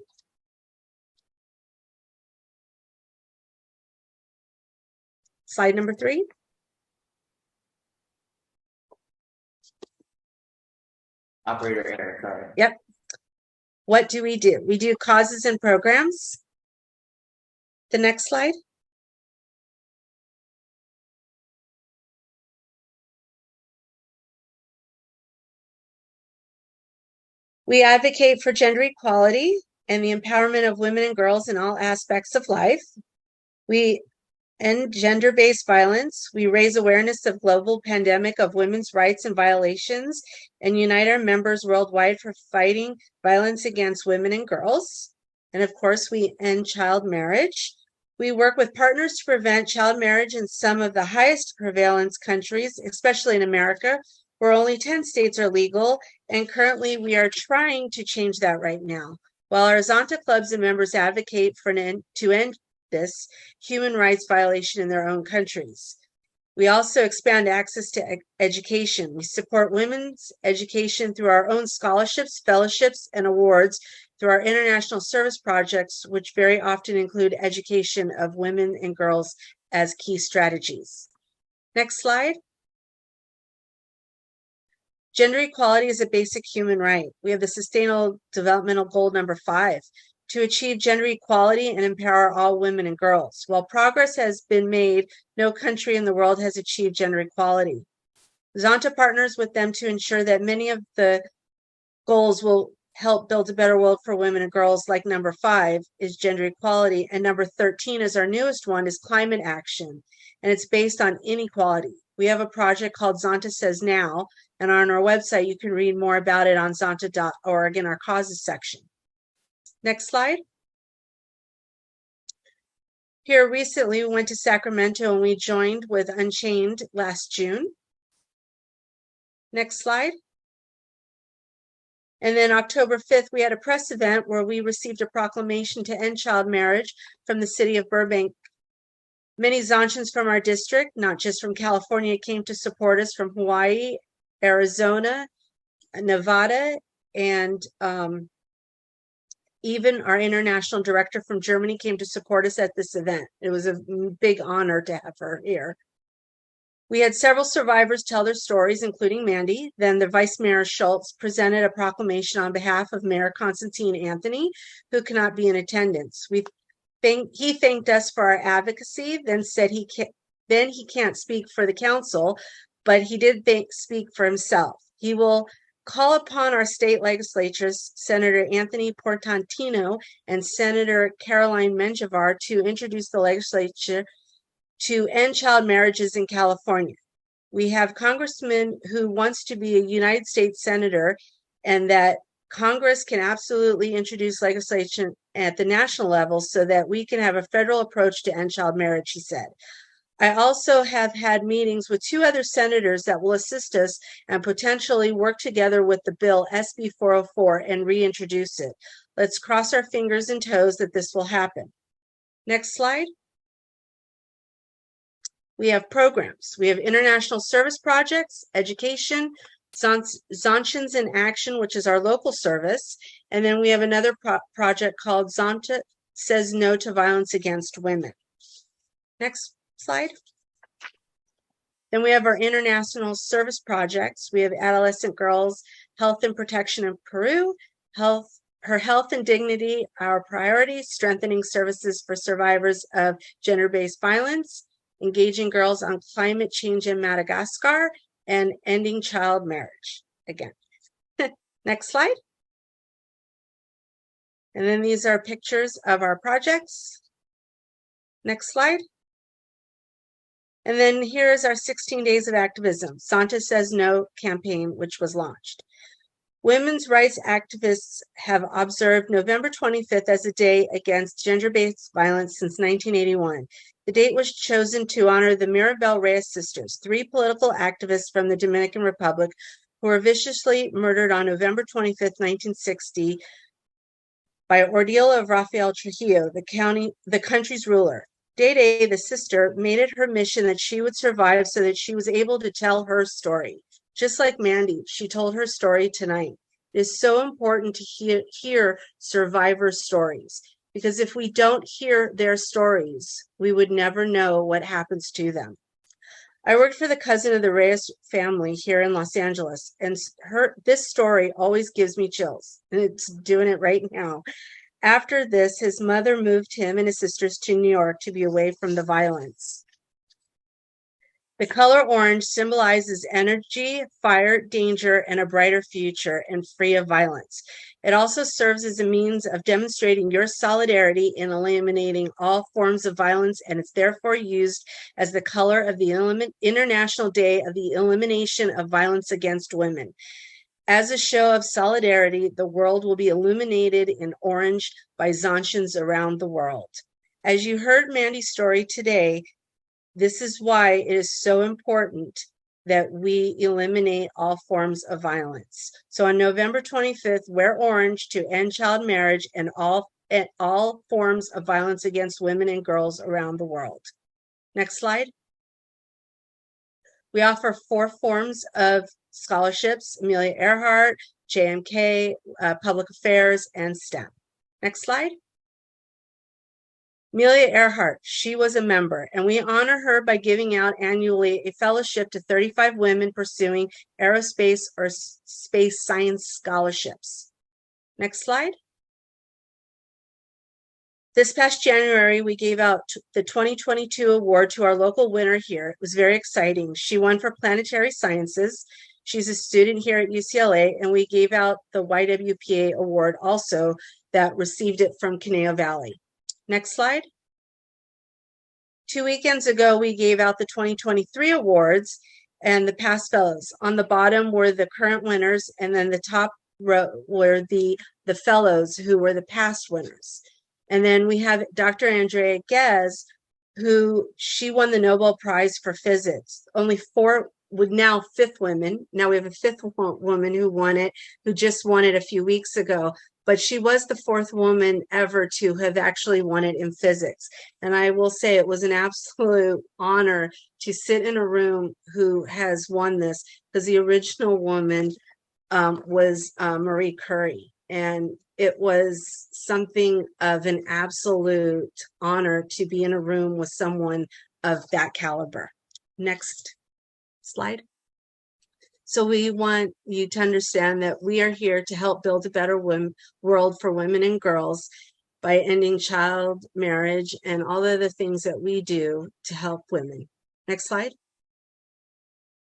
Slide number 3. Operator error, sorry. Yep. What do? We do causes and programs. The next slide. We advocate for gender equality and the empowerment of women and girls in all aspects of life. We end gender-based violence. We raise awareness of global pandemic of women's rights and violations and unite our members worldwide for fighting violence against women and girls. And of course, we end child marriage. We work with partners to prevent child marriage in some of the highest prevalence countries, especially in America, where only 10 states are legal. And currently, we are trying to change that right now. While our Zonta clubs and members advocate for to end this human rights violation in their own countries. We also expand access to education. We support women's education through our own scholarships, fellowships, and awards through our international service projects, which very often include education of women and girls as key strategies. Next slide. Gender equality is a basic human right. We have the Sustainable Developmental Goal number 5. To achieve gender equality and empower all women and girls. While progress has been made, no country in the world has achieved gender equality. Zonta partners with them to ensure that many of the goals will help build a better world for women and girls, like number 5 is gender equality, and number 13 is our newest one, is climate action, and it's based on inequality. We have a project called Zonta Says Now, and on our website you can read more about it on zonta.org in our causes section. Next slide. Here recently, we went to Sacramento and we joined with Unchained last June. Next slide. And then October 5th, we had a press event where we received a proclamation to end child marriage from the city of Burbank. Many Zontians from our district, not just from California, came to support us from Hawaii, Arizona, Nevada, and even our international director from Germany came to support us at this event. It was a big honor to have her here. We had several survivors tell their stories, including Mandy. Then the Vice Mayor Schultz presented a proclamation on behalf of Mayor Constantine Anthony, who cannot be in attendance. He thanked us for our advocacy, then said he can't speak for the council, but he did speak for himself. He will call upon our state legislatures, Senator Anthony Portantino and Senator Caroline Menjivar, to introduce the legislature to end child marriages in California. We have Congressman who wants to be a United States Senator, and that Congress can absolutely introduce legislation at the national level so that we can have a federal approach to end child marriage, he said. I also have had meetings with 2 other senators that will assist us and potentially work together with the bill SB 404 and reintroduce it. Let's cross our fingers and toes that this will happen. Next slide. We have programs. We have international service projects, education, Zontians in Action, which is our local service. And then we have another project called Zonta Says No to Violence Against Women. Next slide. Then we have our international service projects. We have Adolescent Girls Health and Protection in Peru, Her Health and Dignity, Our Priorities, Strengthening Services for Survivors of Gender-Based Violence, Engaging Girls on Climate Change in Madagascar, and Ending Child Marriage. Again. Next slide. And then these are pictures of our projects. Next slide. And then here's our 16 Days of Activism, Zonta Says No campaign, which was launched. Women's rights activists have observed November 25th as a day against gender-based violence since 1981. The date was chosen to honor the Mirabel Reyes sisters, 3 political activists from the Dominican Republic who were viciously murdered on November 25th, 1960 by ordeal of Rafael Trujillo, the country's ruler. Day, the sister, made it her mission that she would survive so that she was able to tell her story. Just like Mandy, she told her story tonight. It is so important to hear survivor stories. because if we don't hear their stories, we would never know what happens to them. I worked for the cousin of the Reyes family here in Los Angeles, and this story always gives me chills, and it's doing it right now. After this, his mother moved him and his sisters to New York to be away from the violence. The color orange symbolizes energy, fire, danger, and a brighter future, and free of violence. It also serves as a means of demonstrating your solidarity in eliminating all forms of violence, and it's therefore used as the color of the International Day of the Elimination of Violence Against Women. As a show of solidarity, the world will be illuminated in orange by Zontians around the world. As you heard Mandy's story today, this is why it is so important that we eliminate all forms of violence. So on November 25th, wear orange to end child marriage and all forms of violence against women and girls around the world. Next slide. We offer 4 forms of scholarships: Amelia Earhart, JMK, Public Affairs, and STEM. Next slide. Amelia Earhart, she was a member, and we honor her by giving out annually a fellowship to 35 women pursuing aerospace or space science scholarships. Next slide. This past January, we gave out the 2022 award to our local winner here. It was very exciting. She won for planetary sciences. She's a student here at UCLA, and we gave out the YWPA award also that received it from Conejo Valley. Next slide. 2 weekends ago, we gave out the 2023 awards and the past fellows. On the bottom were the current winners, and then the top row were the fellows who were the past winners. And then we have Dr. Andrea Ghez, who she won the Nobel Prize for Physics. Only 4 with now 5th women. Now we have a 5th woman who won it, who just won it a few weeks ago. But she was the 4th woman ever to have actually won it in physics. And I will say it was an absolute honor to sit in a room who has won this, because the original woman was Marie Curie. And it was something of an absolute honor to be in a room with someone of that caliber. Next slide. So we want you to understand that we are here to help build a better world for women and girls by ending child marriage and all of the things that we do to help women. Next slide.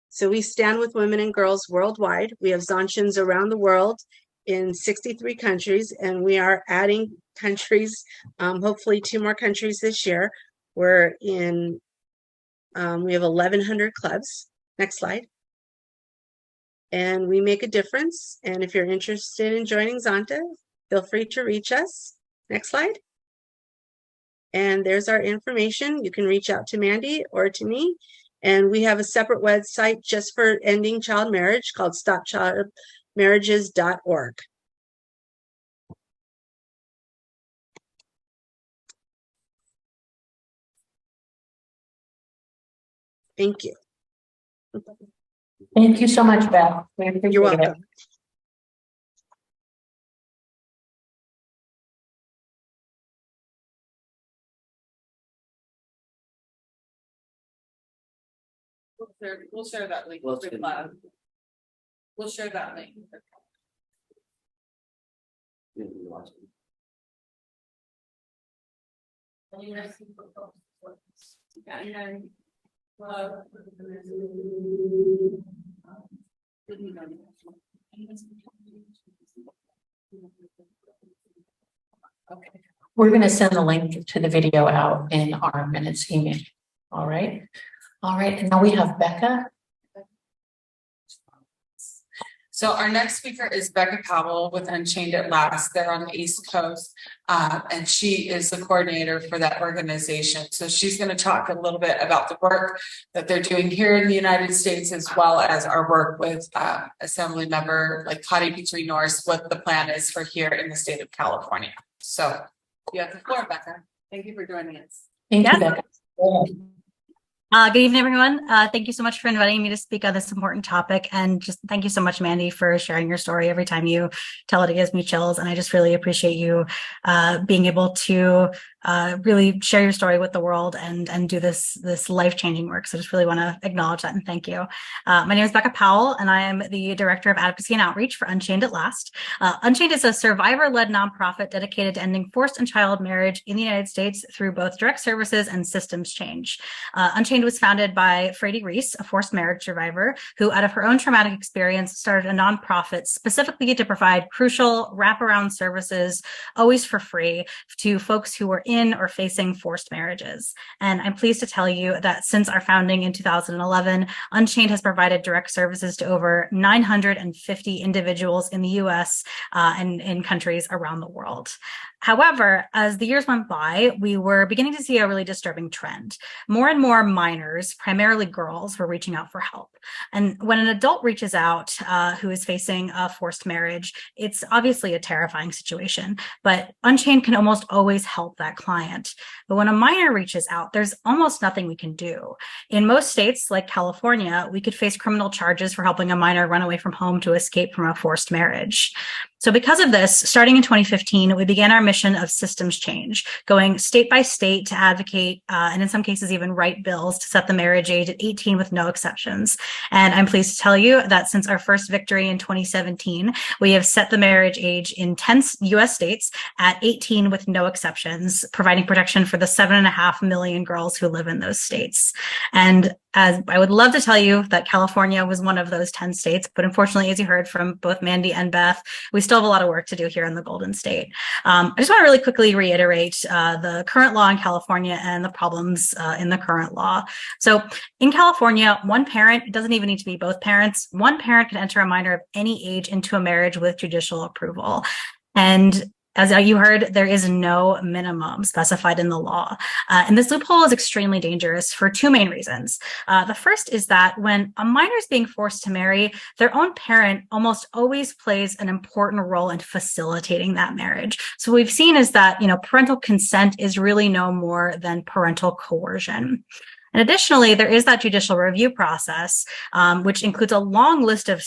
So we stand with women and girls worldwide. We have Zontians around the world in 63 countries, and we are adding countries, hopefully 2 more countries this year. We're in, we have 1,100 clubs. Next slide. And we make a difference. And if you're interested in joining Zonta, feel free to reach us. Next slide. And there's our information. You can reach out to Mandy or to me. And we have a separate website just for ending child marriage called stopchildmarriages.org. Thank you. Thank you so much, Beth. We appreciate You're welcome. it. We'll share that link. Well, We'll share that link. And then, okay. We're going to send the link to the video out in our minutes email. All right. All right. And now we have Becca. So our next speaker is Becca Powell with Unchained at Last. They're on the East Coast, and she is the coordinator for that organization. So she's going to talk a little bit about the work that they're doing here in the United States, as well as our work with Assembly Member like Connie Petrie Norris, what the plan is for here in the state of California. So you have the floor, Becca. Thank you for joining us. Thank you, Becca. Good evening, everyone. Thank you so much for inviting me to speak on this important topic. And just thank you so much, Mandy, for sharing your story. Every time you tell it, it gives me chills. And I just really appreciate you being able to really share your story with the world and do this life-changing work. So I just really want to acknowledge that and thank you. My name is Becca Powell, and I am the Director of Advocacy and Outreach for Unchained at Last. Unchained is a survivor-led nonprofit dedicated to ending forced and child marriage in the United States through both direct services and systems change. Unchained was founded by Frady Reese, a forced marriage survivor, who out of her own traumatic experience started a nonprofit specifically to provide crucial wraparound services, always for free, to folks who were in or facing forced marriages. And I'm pleased to tell you that since our founding in 2011, Unchained has provided direct services to over 950 individuals in the US and in countries around the world. However, as the years went by, we were beginning to see a really disturbing trend. More and more minors, primarily girls, were reaching out for help. And when an adult reaches out who is facing a forced marriage, it's obviously a terrifying situation, but Unchained can almost always help that client. But when a minor reaches out, there's almost nothing we can do. In most states, like California, we could face criminal charges for helping a minor run away from home to escape from a forced marriage. So because of this, starting in 2015, we began our mission of systems change, going state by state to advocate, and in some cases even write bills to set the marriage age at 18 with no exceptions. And I'm pleased to tell you that since our first victory in 2017, we have set the marriage age in 10 US states at 18 with no exceptions, providing protection for the 7.5 million girls who live in those states. And as I would love to tell you that California was one of those 10 states, but unfortunately, as you heard from both Mandy and Beth, we still have a lot of work to do here in the Golden State. I just want to really quickly reiterate the current law in California and the problems in the current law. So in California, one parent, it doesn't even need to be both parents, one parent can enter a minor of any age into a marriage with judicial approval. And as you heard, there is no minimum specified in the law. And this loophole is extremely dangerous for two main reasons. The first is that when a minor is being forced to marry, their own parent almost always plays an important role in facilitating that marriage. So what we've seen is that, parental consent is really no more than parental coercion. And additionally, there is that judicial review process, which includes a long list of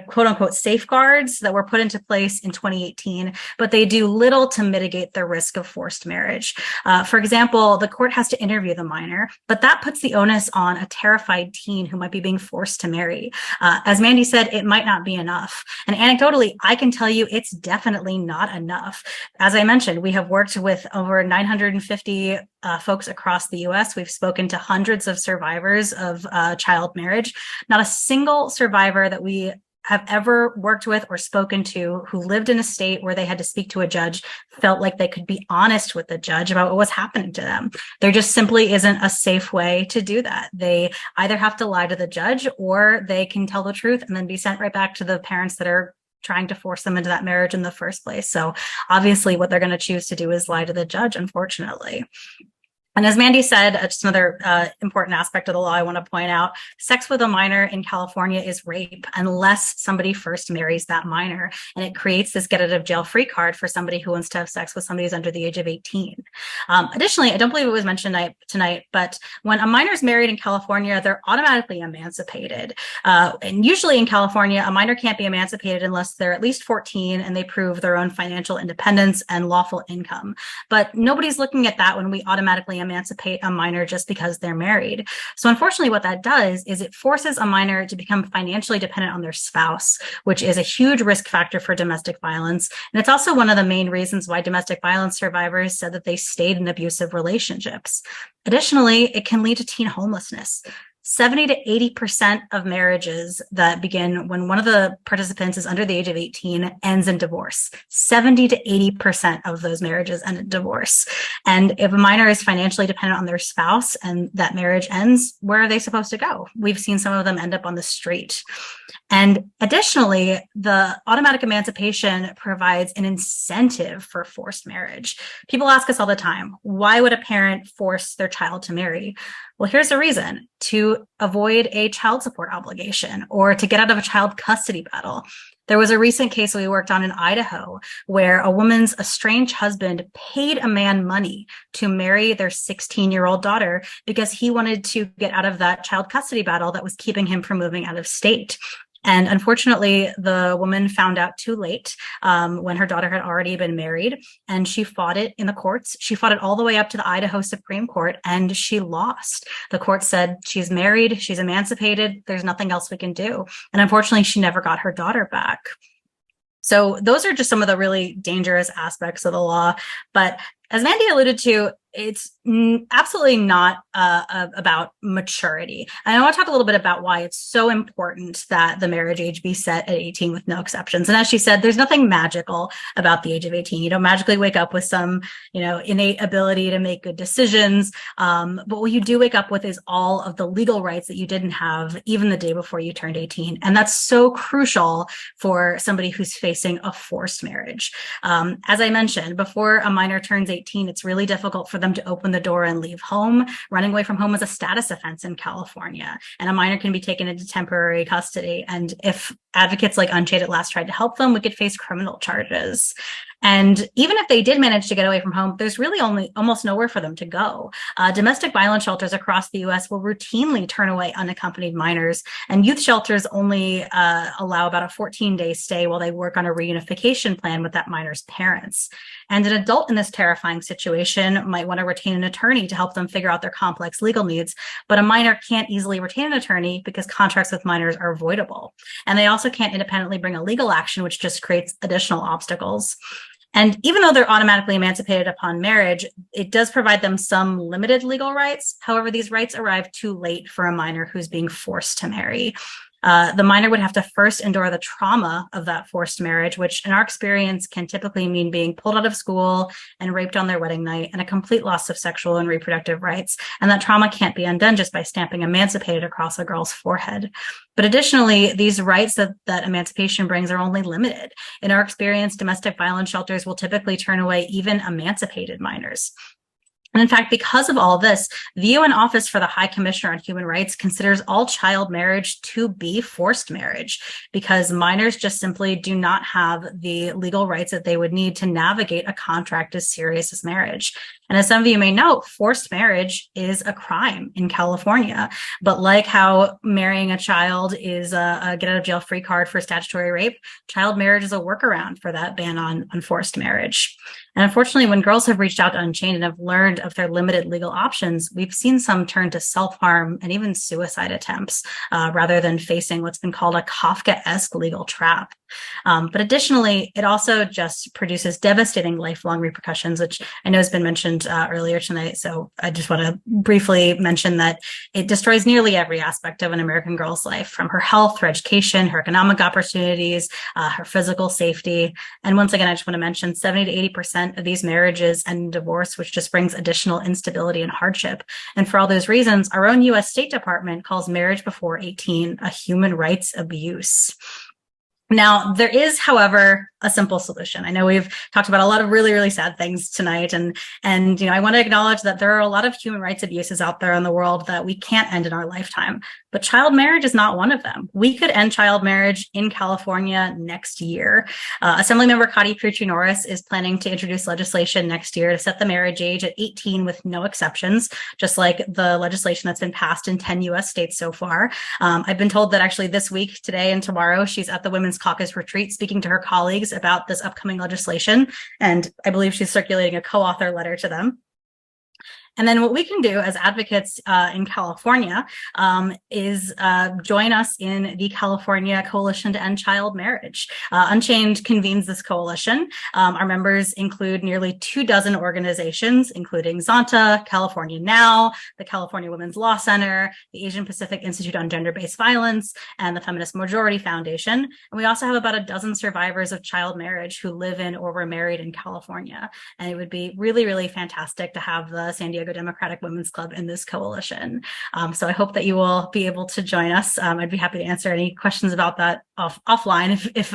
quote unquote safeguards that were put into place in 2018, but they do little to mitigate the risk of forced marriage. For example, the court has to interview the minor, but that puts the onus on a terrified teen who might be being forced to marry. As Mandy said, it might not be enough. And anecdotally, I can tell you it's definitely not enough. As I mentioned, we have worked with over 950 folks across the US. We've spoken to hundreds of survivors of child marriage. Not a single survivor that we have ever worked with or spoken to who lived in a state where they had to speak to a judge felt like they could be honest with the judge about what was happening to them. There just simply isn't a safe way to do that. They either have to lie to the judge or they can tell the truth and then be sent right back to the parents that are trying to force them into that marriage in the first place. So obviously what they're going to choose to do is lie to the judge, unfortunately. And as Mandy said, just another important aspect of the law I want to point out, sex with a minor in California is rape unless somebody first marries that minor. And it creates this get out of jail free card for somebody who wants to have sex with somebody who's under the age of 18. Additionally, I don't believe it was mentioned tonight, but when a minor is married in California, they're automatically emancipated. And usually in California, a minor can't be emancipated unless they're at least 14 and they prove their own financial independence and lawful income. But nobody's looking at that when we automatically emancipate a minor just because they're married. So unfortunately, what that does is it forces a minor to become financially dependent on their spouse, which is a huge risk factor for domestic violence. And it's also one of the main reasons why domestic violence survivors said that they stayed in abusive relationships. Additionally, it can lead to teen homelessness. 70 to 80% of marriages that begin when one of the participants is under the age of 18 ends in divorce. 70 to 80% of those marriages end in divorce. And if a minor is financially dependent on their spouse and that marriage ends, where are they supposed to go? We've seen some of them end up on the street. And additionally, the automatic emancipation provides an incentive for forced marriage. People ask us all the time, why would a parent force their child to marry? Well, here's the reason: to avoid a child support obligation or to get out of a child custody battle. There was a recent case we worked on in Idaho where a woman's estranged husband paid a man money to marry their 16-year-old daughter because he wanted to get out of that child custody battle that was keeping him from moving out of state. And unfortunately, the woman found out too late when her daughter had already been married, and she fought it in the courts. She fought it all the way up to the Idaho Supreme Court, and she lost. The court said she's married, she's emancipated, there's nothing else we can do. And unfortunately, she never got her daughter back. So those are just some of the really dangerous aspects of the law. But as Mandy alluded to, it's absolutely not about maturity. And I want to talk a little bit about why it's so important that the marriage age be set at 18 with no exceptions. And as she said, there's nothing magical about the age of 18. You don't magically wake up with some, innate ability to make good decisions. But what you do wake up with is all of the legal rights that you didn't have even the day before you turned 18. And that's so crucial for somebody who's facing a forced marriage. As I mentioned, before a minor turns 18, it's really difficult for them to open the door and leave home. Running away from home is a status offense in California, and a minor can be taken into temporary custody. And if advocates like Unchained at Last tried to help them, we could face criminal charges. And even if they did manage to get away from home, there's really almost nowhere for them to go. Domestic violence shelters across the U.S. will routinely turn away unaccompanied minors, and youth shelters only allow about a 14-day stay while they work on a reunification plan with that minor's parents. And an adult in this terrifying situation might want to retain an attorney to help them figure out their complex legal needs, but a minor can't easily retain an attorney because contracts with minors are voidable. And they also can't independently bring a legal action, which just creates additional obstacles. And even though they're automatically emancipated upon marriage, it does provide them some limited legal rights. However, these rights arrive too late for a minor who's being forced to marry. The minor would have to first endure the trauma of that forced marriage, which in our experience can typically mean being pulled out of school and raped on their wedding night, and a complete loss of sexual and reproductive rights. And that trauma can't be undone just by stamping emancipated across a girl's forehead. But additionally, these rights that emancipation brings are only limited. In our experience, domestic violence shelters will typically turn away even emancipated minors. And in fact, because of all this, the UN Office for the High Commissioner on Human Rights considers all child marriage to be forced marriage, because minors just simply do not have the legal rights that they would need to navigate a contract as serious as marriage. And as some of you may know, forced marriage is a crime in California. But like how marrying a child is a get out of jail free card for statutory rape, child marriage is a workaround for that ban on forced marriage. And unfortunately, when girls have reached out to Unchained and have learned of their limited legal options, we've seen some turn to self-harm and even suicide attempts rather than facing what's been called a Kafkaesque legal trap. But additionally, it also just produces devastating lifelong repercussions, which I know has been mentioned earlier tonight. So I just want to briefly mention that it destroys nearly every aspect of an American girl's life, from her health, her education, her economic opportunities, her physical safety. And once again, I just want to mention 70 to 80% of these marriages end in divorce, which just brings additional instability and hardship. And for all those reasons, our own U.S. State Department calls marriage before 18 a human rights abuse. Now, there is, however, a simple solution. I know we've talked about a lot of really, really sad things tonight, and I want to acknowledge that there are a lot of human rights abuses out there in the world that we can't end in our lifetime. But child marriage is not one of them. We could end child marriage in California next year. Assemblymember Kati Pritchie-Norris is planning to introduce legislation next year to set the marriage age at 18 with no exceptions, just like the legislation that's been passed in 10 U.S. states so far. I've been told that actually this week, today and tomorrow, she's at the Women's Caucus retreat speaking to her colleagues about this upcoming legislation. And I believe she's circulating a co-author letter to them. And then what we can do as advocates in California is join us in the California Coalition to End Child Marriage. Unchained convenes this coalition. Our members include nearly 24 organizations, including Zonta, California Now, the California Women's Law Center, the Asian Pacific Institute on Gender-Based Violence, and the Feminist Majority Foundation. And we also have about a dozen survivors of child marriage who live in or were married in California. And it would be really, really fantastic to have the San Diego Diego Democratic Women's Club in this coalition. So I hope that you will be able to join us. I'd be happy to answer any questions about that offline if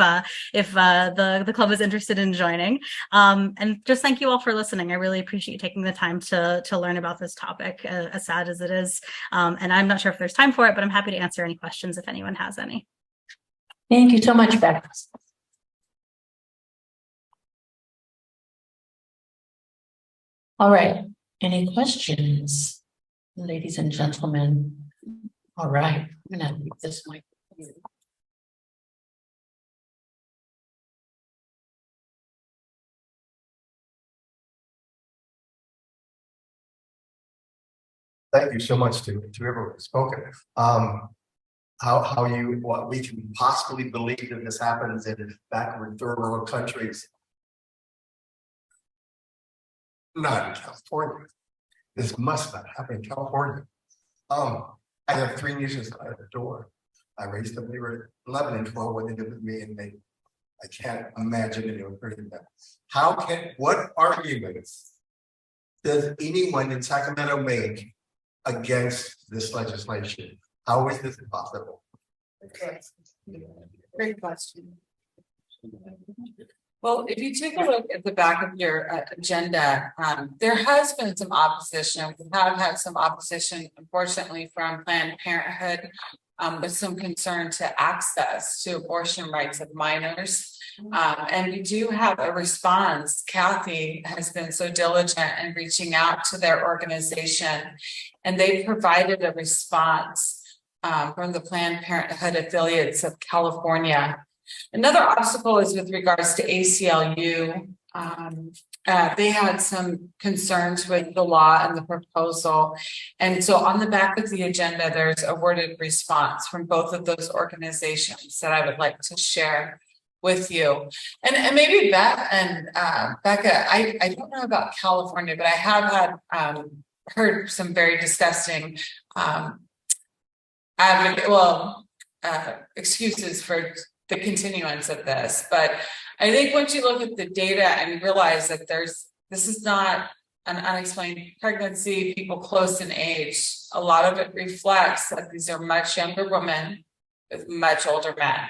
the club is interested in joining. And just thank you all for listening. I really appreciate you taking the time to learn about this topic, as sad as it is. And I'm not sure if there's time for it, but I'm happy to answer any questions if anyone has any. Thank you so much, Becca. All right, any questions, ladies and gentlemen? All right, I'm gonna leave this mic. Thank you so much to everyone who's spoken. What we can possibly believe that this happens in backward third world countries. Not in California. This must not happen in California. I have 3 nieces that I adore. I raised them, they were 11 and 12 when they lived with me, and I can't imagine anyone hurting them. What arguments does anyone in Sacramento make against this legislation? How is this possible? Okay. Great question. Well, if you take a look at the back of your agenda, there has been some opposition. We have had some opposition, unfortunately, from Planned Parenthood, with some concern to access to abortion rights of minors. And we do have a response. Kathy has been so diligent in reaching out to their organization, and they provided a response from the Planned Parenthood affiliates of California. Another obstacle is with regards to ACLU. They had some concerns with the law and the proposal. And so on the back of the agenda, there's a worded response from both of those organizations that I would like to share with you. And maybe Beth and Becca, I don't know about California, but I have had heard some very disgusting excuses for the continuance of this. But I think once you look at the data and realize that this is not an unexplained pregnancy, people close in age, a lot of it reflects that these are much younger women with much older men.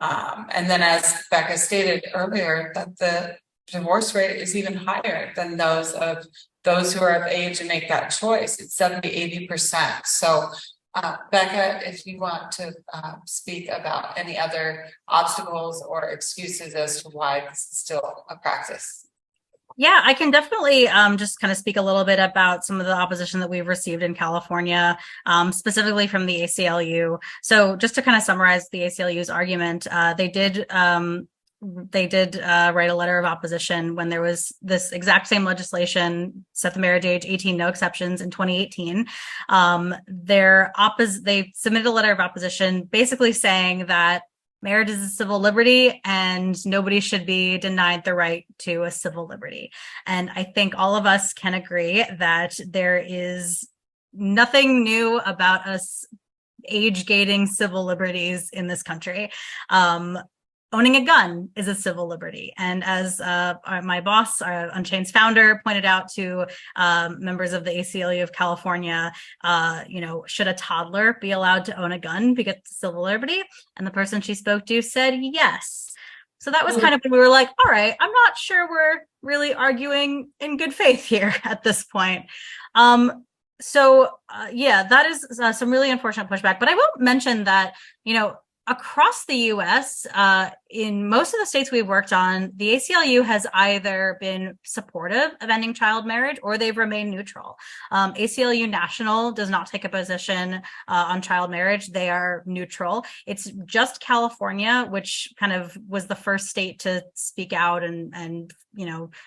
And then, as Becca stated earlier, that the divorce rate is even higher than those who are of age and make that choice. It's 70–80%. So Becca, if you want to speak about any other obstacles or excuses as to why this is still a practice. Yeah, I can definitely just kind of speak a little bit about some of the opposition that we've received in California, specifically from the ACLU. So just to kind of summarize the ACLU's argument, they did write a letter of opposition when there was this exact same legislation, set the marriage age 18, no exceptions, in 2018. They submitted a letter of opposition basically saying that marriage is a civil liberty and nobody should be denied the right to a civil liberty. And I think all of us can agree that there is nothing new about us age gating civil liberties in this country. Owning a gun is a civil liberty. And as my boss, Unchained's founder, pointed out to members of the ACLU of California, should a toddler be allowed to own a gun because it's a civil liberty? And the person she spoke to said yes. So that was kind of when we were like, all right, I'm not sure we're really arguing in good faith here at this point. That is some really unfortunate pushback. But I will mention that, across the U.S., in most of the states we've worked on, the ACLU has either been supportive of ending child marriage or they've remained neutral. ACLU National does not take a position on child marriage. They are neutral. It's just California, which kind of was the first state to speak out and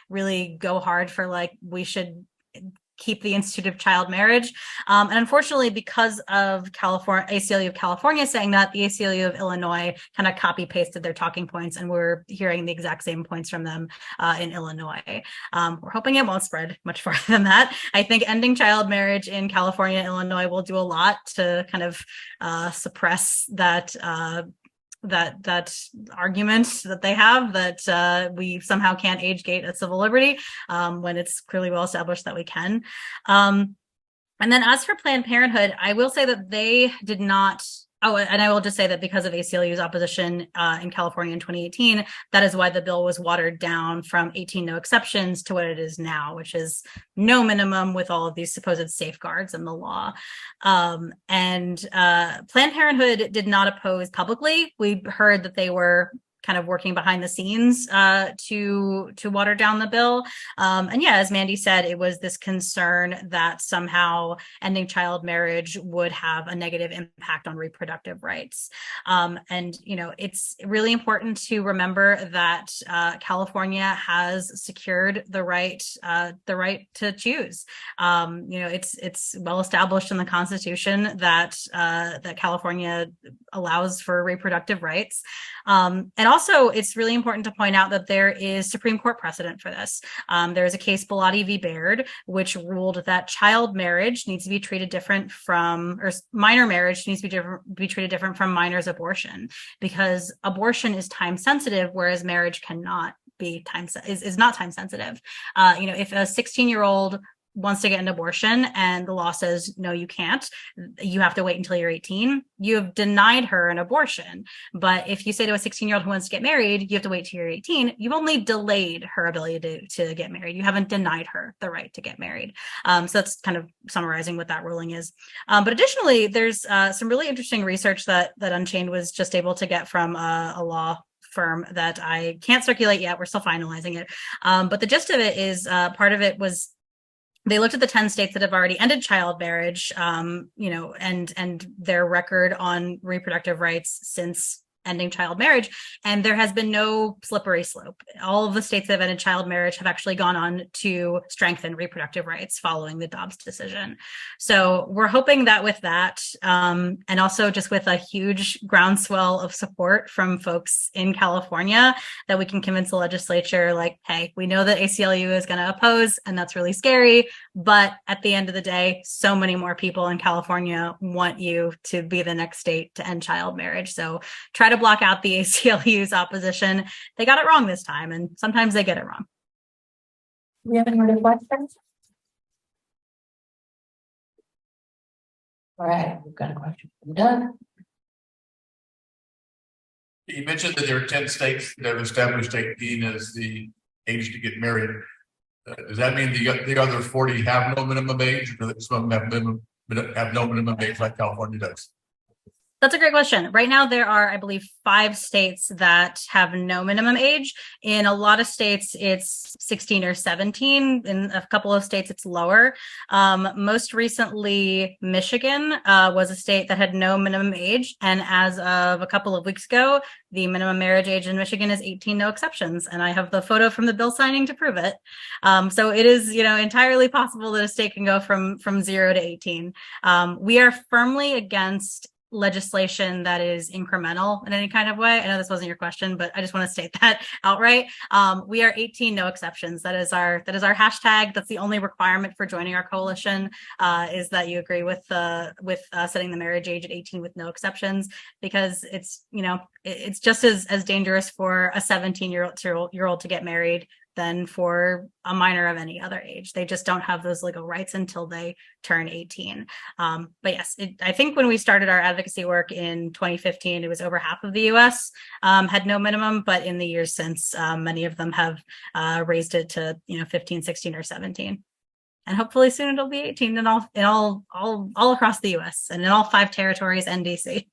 really go hard for we should keep the Institute of Child Marriage. And unfortunately, because of ACLU of California saying that, the ACLU of Illinois kind of copy pasted their talking points, and we're hearing the exact same points from them in Illinois. We're hoping it won't spread much farther than that. I think ending child marriage in California and Illinois will do a lot to kind of suppress that that argument that they have that we somehow can't age gate a civil liberty when it's clearly well established that we can. And then as for Planned Parenthood, I will say that they did not. Oh, and I will just say that because of ACLU's opposition in California in 2018, that is why the bill was watered down from 18 no exceptions to what it is now, which is no minimum with all of these supposed safeguards in the law. And Planned Parenthood did not oppose publicly. We heard that they were kind of working behind the scenes to water down the bill. And yeah, as Mandy said, it was this concern that somehow ending child marriage would have a negative impact on reproductive rights. And, you know, it's really important to remember that California has secured the right to choose. You know, it's well established in the Constitution that that California allows for reproductive rights. And also, it's really important to point out that there is Supreme Court precedent for this. There is a case, Bellotti v. Baird, which ruled that child marriage needs to be treated different from, or minor marriage needs to be treated different from minor's abortion, because abortion is time sensitive, whereas marriage cannot be is not time sensitive. You know, if a 16-year-old wants to get an abortion and the law says, no, you can't, you have to wait until you're 18, you have denied her an abortion. But if you say to a 16-year-old who wants to get married, you have to wait till you're 18, you've only delayed her ability to get married. You haven't denied her the right to get married. So that's kind of summarizing what that ruling is. But additionally, there's some really interesting research that Unchained was just able to get from a law firm that I can't circulate yet. We're still finalizing it. But the gist of it is part of it was they looked at the 10 states that have already ended child marriage, you know, and their record on reproductive rights since ending child marriage, and there has been no slippery slope. All of the states that have ended child marriage have actually gone on to strengthen reproductive rights following the Dobbs decision. So we're hoping that with that, and also just with a huge groundswell of support from folks in California, that we can convince the legislature, like, hey, we know that ACLU is going to oppose, and that's really scary, but at the end of the day, so many more people in California want you to be the next state to end child marriage. So try to block out the ACLU's opposition. They got it wrong this time, and sometimes they get it wrong. Do we have any other questions? All right, we've got a question from Doug. You mentioned that there are 10 states that have established 18 as the age to get married. Does that mean the other 40 have no minimum age, or some of them have no minimum age like California does? That's a great question. Right now, there are, I believe, 5 states that have no minimum age. In a lot of states, it's 16 or 17. In a couple of states, it's lower. Most recently, Michigan was a state that had no minimum age. And as of a couple of weeks ago, the minimum marriage age in Michigan is 18, no exceptions. And I have the photo from the bill signing to prove it. So it is, you know, entirely possible that a state can go from 0 to 18. We are firmly against legislation that is incremental in any kind of way. I know this wasn't your question, but I just want to state that outright. We are 18, no exceptions. That is our hashtag. That's the only requirement for joining our coalition, is that you agree with setting the marriage age at 18 with no exceptions, because it's, you know, it's just as dangerous for a 17-year-old to get married than for a minor of any other age. They just don't have those legal rights until they turn 18. But yes, I think when we started our advocacy work in 2015, it was over half of the US had no minimum, but in the years since, many of them have raised it to, you know, 15, 16, or 17. And hopefully soon it'll be 18 in all across the US and in all 5 territories and DC.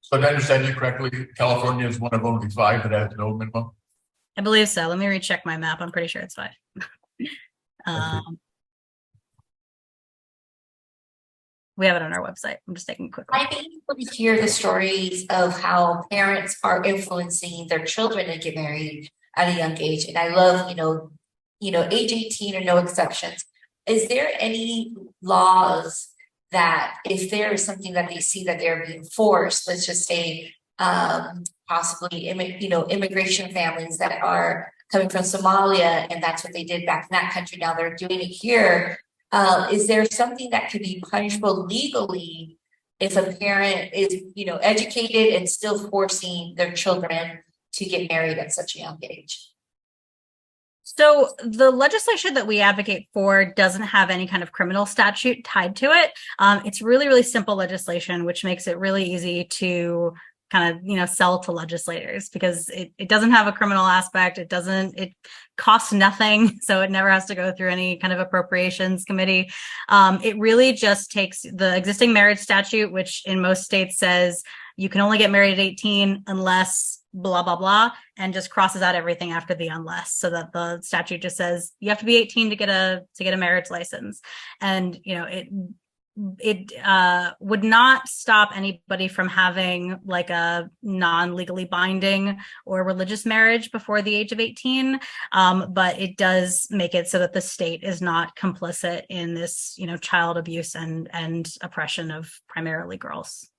So to understand you correctly, California is one of only 5 that has no minimum? I believe so. Let me recheck my map. I'm pretty sure it's 5. We have it on our website. I'm just taking a quick look. I think people to hear the stories of how parents are influencing their children to get married at a young age. And I love, age 18 or no exceptions. Is there any laws that if there is something that they see that they're being forced, let's just say, possibly, immigration families that are coming from Somalia, and that's what they did back in that country. Now they're doing it here. Is there something that could be punishable legally if a parent is, educated and still forcing their children to get married at such a young age? So the legislation that we advocate for doesn't have any kind of criminal statute tied to it. It's really, really simple legislation, which makes it really easy to kind of, sell to legislators because it doesn't have a criminal aspect. It costs nothing. So it never has to go through any kind of appropriations committee. It really just takes the existing marriage statute, which in most states says you can only get married at 18 unless blah, blah, blah, and just crosses out everything after the unless, so that the statute just says you have to be 18 to get a marriage license. And, it would not stop anybody from having like a non-legally binding or religious marriage before the age of 18. But it does make it so that the state is not complicit in this, child abuse and oppression of primarily girls.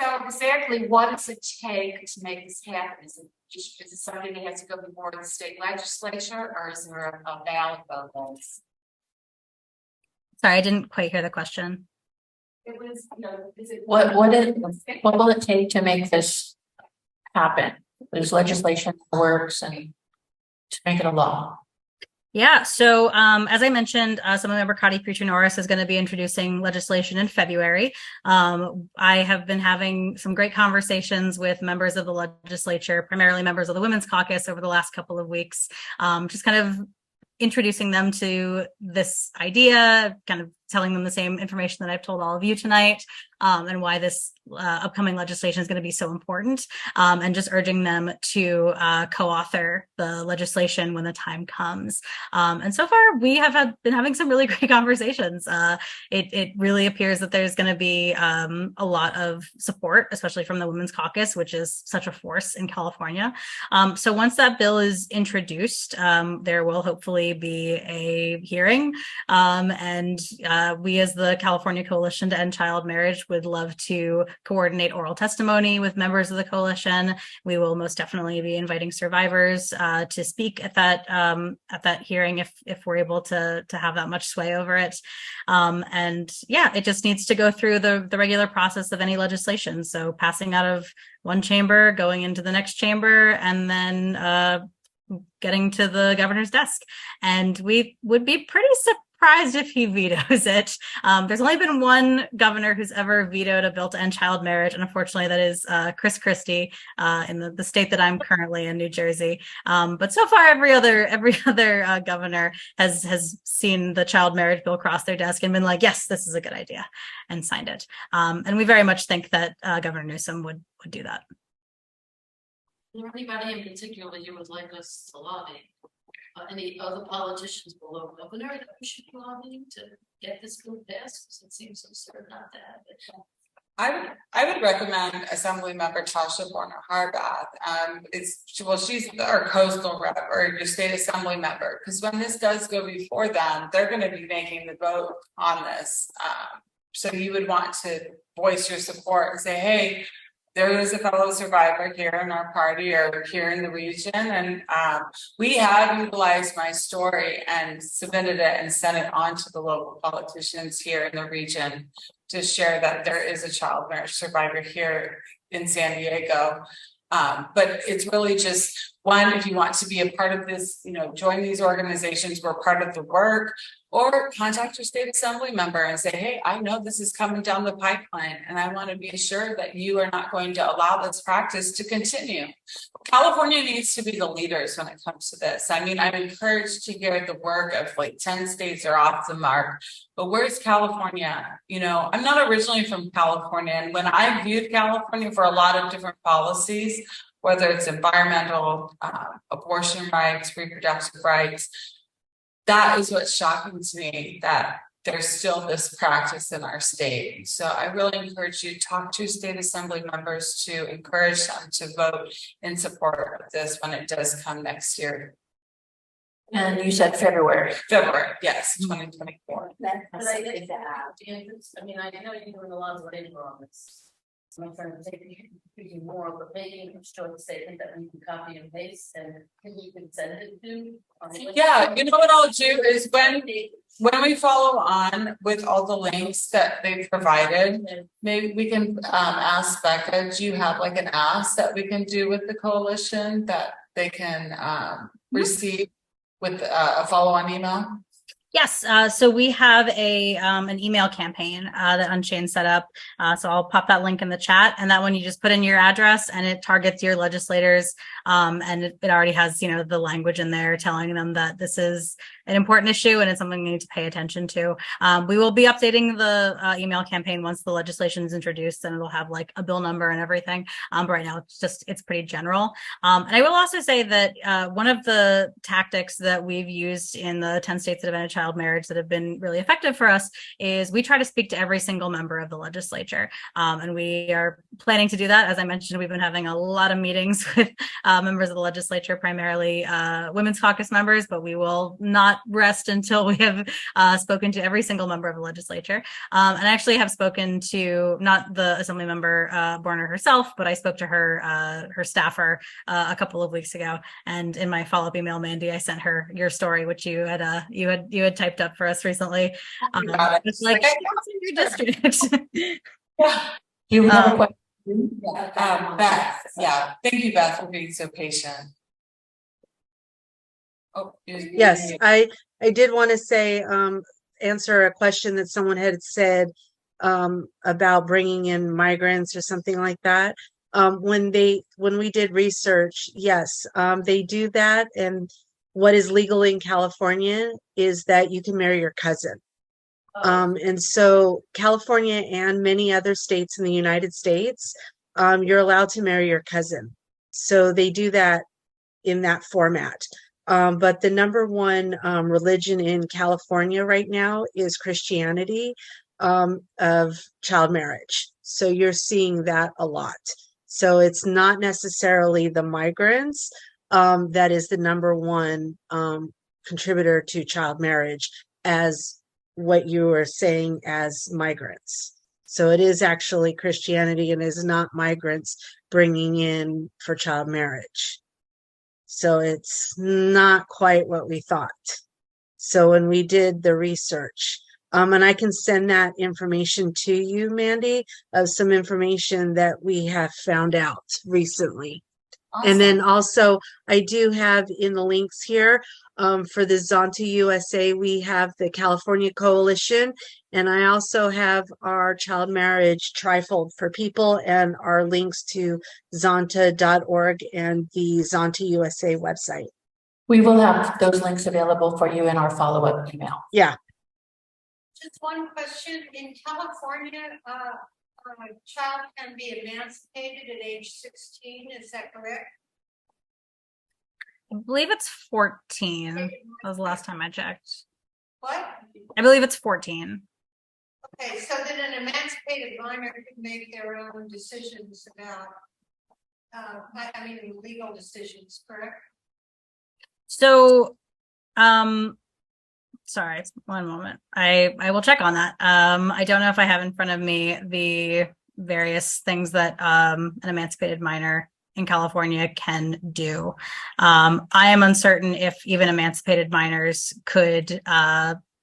So exactly what does it take to make this happen? Is it something that has to go before the state legislature, or is there a ballot vote? Sorry, I didn't quite hear the question. It was, What will it take to make this happen? There's legislation that works and to make it a law. Yeah, so as I mentioned, Assemblymember Kati Preetor-Norris is going to be introducing legislation in February. I have been having some great conversations with members of the legislature, primarily members of the Women's Caucus over the last couple of weeks, just kind of introducing them to this idea, kind of telling them the same information that I've told all of you tonight, and why this upcoming legislation is going to be so important, and just urging them to co-author the legislation when the time comes. And so far, we have been having some really great conversations. It really appears that there's going to be a lot of support, especially from the Women's Caucus, which is such a force in California. So once that bill is introduced, there will hopefully be a hearing, and we as the California Coalition to End Child Marriage would love to coordinate oral testimony with members of the coalition. We will most definitely be inviting survivors to speak at that hearing if we're able to have that much sway over it. And yeah, it just needs to go through the regular process of any legislation. So passing out of one chamber, going into the next chamber, and then getting to the governor's desk. And we would be pretty surprised if he vetoes it. There's only been one governor who's ever vetoed a bill to end child marriage, and unfortunately that is Chris Christie in the state that I'm currently in, New Jersey. But so far every other governor has seen the child marriage bill cross their desk and been like, yes, this is a good idea, and signed it. And we very much think that Governor Newsom would do that. Is there anybody in particular you would like us to lobby? Any other politicians below governor that we should be lobbying to get this bill passed? Because it seems absurd not to have it. I would recommend Assemblymember Tasha Warner Harbath. She's our coastal rep or your state assembly member, because when this does go before them, they're going to be making the vote on this. So you would want to voice your support and say, hey, there is a fellow survivor here in our party or here in the region, and we have utilized my story and submitted it and sent it on to the local politicians here in the region to share that there is a child marriage survivor here in San Diego. But it's really just one, if you want to be a part of this, join these organizations, we're part of the work, or contact your state assembly member and say, hey, I know this is coming down the pipeline and I want to be assured that you are not going to allow this practice to continue. California needs to be the leaders when it comes to this. I mean, I'm encouraged to hear the work of 10 states are off the mark, but where's California? I'm not originally from California, and when I viewed California for a lot of different policies, whether it's environmental, abortion rights, reproductive rights, that is what's shocking to me, that there's still this practice in our state. So I really encourage you to talk to state assembly members to encourage them to vote in support of this when it does come next year. And you said February. February, yes, 2024. But I think that, I mean, I know you're doing a lot of labor on this. So I'm trying to take using more of the making of short statement that we can copy and paste and you can send it to. Yeah, you know what I'll do is when we follow on with all the links that they've provided, maybe we can ask Becca, do you have like an ask that we can do with the coalition that they can receive with a follow-on email? Yes, so we have an email campaign that Unchained set up. So I'll pop that link in the chat, and that one you just put in your address, and it targets your legislators. And it already has, the language in there telling them that this is an important issue and it's something you need to pay attention to. We will be updating the email campaign once the legislation is introduced, and it'll have like a bill number and everything. But right now it's pretty general. And I will also say that one of the tactics that we've used in the 10 states that have ended child marriage that have been really effective for us is we try to speak to every single member of the legislature. And we are planning to do that. As I mentioned, we've been having a lot of meetings with members of the legislature, primarily Women's Caucus members, but we will not rest until we have spoken to every single member of the legislature. And I actually have spoken to not the Assembly member Borner herself, but I spoke to her staffer a couple of weeks ago. And in my follow-up email, Mandy, I sent her your story, which you had typed up for us recently. It's like your district. Yeah. You have a question? Beth, yeah. Thank you, Beth, for being so patient. Oh, Yes, I did want to say, answer a question that someone had said about bringing in migrants or something like that. When we did research, yes, they do that. And what is legal in California is that you can marry your cousin. And so California and many other states in the United States, you're allowed to marry your cousin. So they do that in that format. But the number one religion in California right now is Christianity of child marriage. So you're seeing that a lot. So it's not necessarily the migrants that is the number one contributor to child marriage as what you were saying as migrants. So it is actually Christianity and is not migrants bringing in for child marriage. So it's not quite what we thought. So when we did the research, and I can send that information to you, Mandy, of some information that we have found out recently. Awesome. And then also I do have in the links here for the Zonta USA, we have the California Coalition, and I also have our child marriage trifold for people and our links to zonta.org and the Zonta USA website. We will have those links available for you in our follow-up email. Yeah. Just one question. In California, a child can be emancipated at age 16. Is that correct? I believe it's 14. That was the last time I checked. What? I believe it's 14. Okay, so then an emancipated minor can make their own decisions about, legal decisions, correct? So, sorry, one moment. I will check on that. I don't know if I have in front of me the various things that an emancipated minor in California can do. I am uncertain if even emancipated minors could,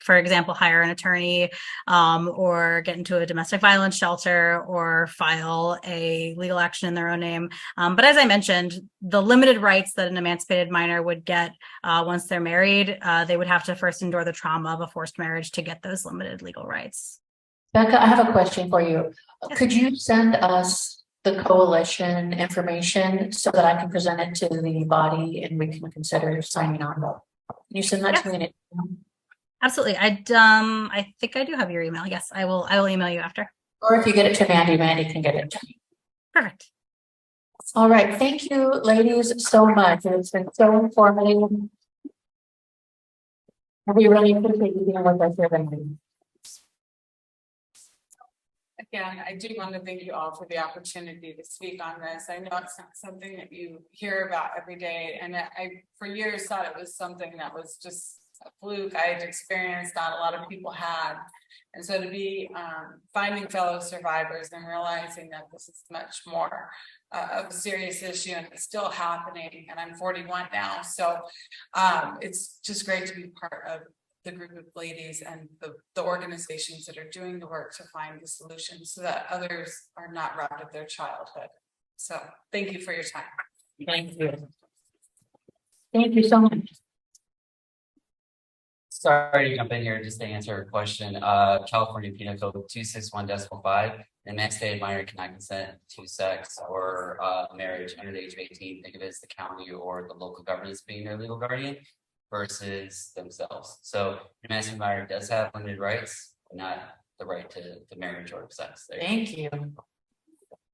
for example, hire an attorney or get into a domestic violence shelter or file a legal action in their own name. But as I mentioned, the limited rights that an emancipated minor would get once they're married, they would have to first endure the trauma of a forced marriage to get those limited legal rights. Becca, I have a question for you. Yes. Could you send us the coalition information so that I can present it to the body and we can consider signing on? Can you send that to me in an email? Absolutely. I think I do have your email. Yes, I will email you after. Or if you get it to Mandy, Mandy can get it to me. Perfect. All right. Thank you, ladies, so much. It's been so informative. We really appreciate you being with us here tonight. Again, I do want to thank you all for the opportunity to speak on this. I know it's not something that you hear about every day, and I for years thought it was something that was just a fluke. I had experienced not a lot of people had. And so to be finding fellow survivors and realizing that this is much more of a serious issue and it's still happening. And I'm 41 now. So it's just great to be part of the group of ladies and the organizations that are doing the work to find the solutions so that others are not robbed of their childhood. So thank you for your time. Thank you. Thank you so much. Sorry to jump in here just to answer a question. California Penal Code 261.5. The next day minor cannot consent to sex or marriage under the age of 18. Think of it as the county or the local governments being their legal guardian versus themselves. So domestic minor does have limited rights, but not the right to marriage or sex. Thank you.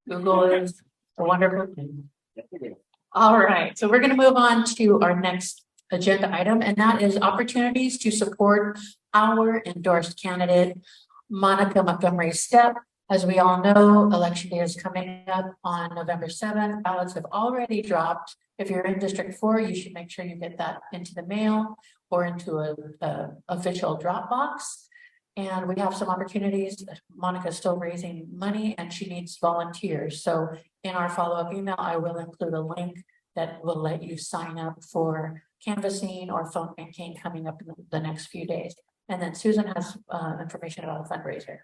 Google is a wonderful thing. All right, so we're going to move on to our next agenda item, and that is opportunities to support our endorsed candidate, Monica Montgomery Stepp. As we all know, election day is coming up on November 7th. Ballots have already dropped. If you're in District 4, you should make sure you get that into the mail or into a official drop box. And we have some opportunities. Monica's still raising money and she needs volunteers. So in our follow-up email, I will include a link that will let you sign up for canvassing or phone campaign coming up in the next few days. And then Susan has information about a fundraiser.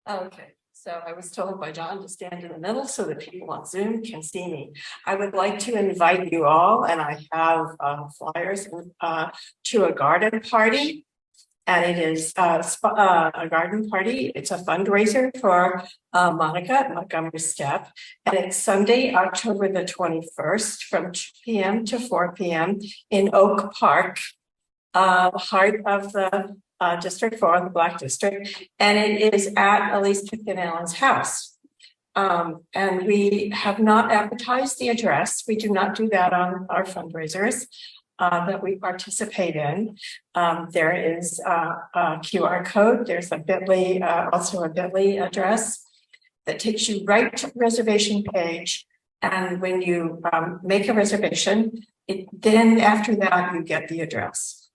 Okay, so I was told by John to stand in the middle so that people on Zoom can see me. I would like to invite you all, and I have flyers to a garden party. And it is a garden party. It's a fundraiser for Monica Montgomery Stepp. And it's Sunday, October the 21st from 2 p.m. to 4 p.m. in Oak Park, heart of the District 4, the Black District. And it is at Elise Allen's house. And we have not advertised the address. We do not do that on our fundraisers that we participate in. There is a QR code. There's a bit.ly, also a bit.ly address that takes you right to the reservation page. And when you make a reservation, then after that, you get the address.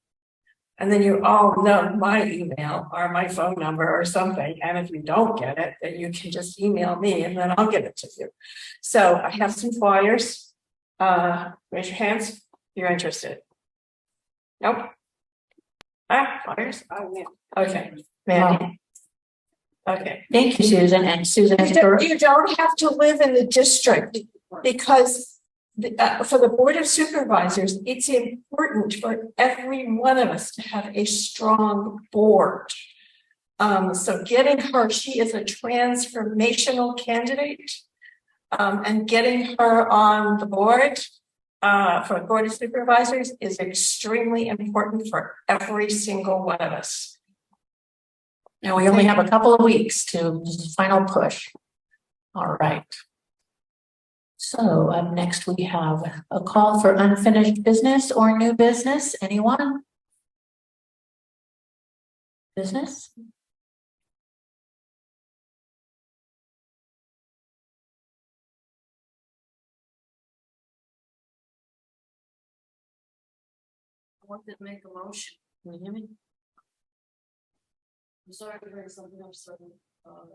And then you all know my email or my phone number or something. And if you don't get it, then you can just email me and then I'll get it to you. So I have some flyers. Raise your hands. You're interested? Nope. Flyers? Oh, yeah. Okay. Mandy. Okay. Thank you, Susan. And Susan, you don't have to live in the district because for the Board of Supervisors, it's important for every one of us to have a strong board. So getting her, she is a transformational candidate, and getting her on the board for the Board of Supervisors is extremely important for every single one of us. Now we only have a couple of weeks to final push. All right. So up next we have a call for unfinished business or new business. Anyone? Business? I wanted to make a motion. Can you hear me? I'm sorry to bring something up so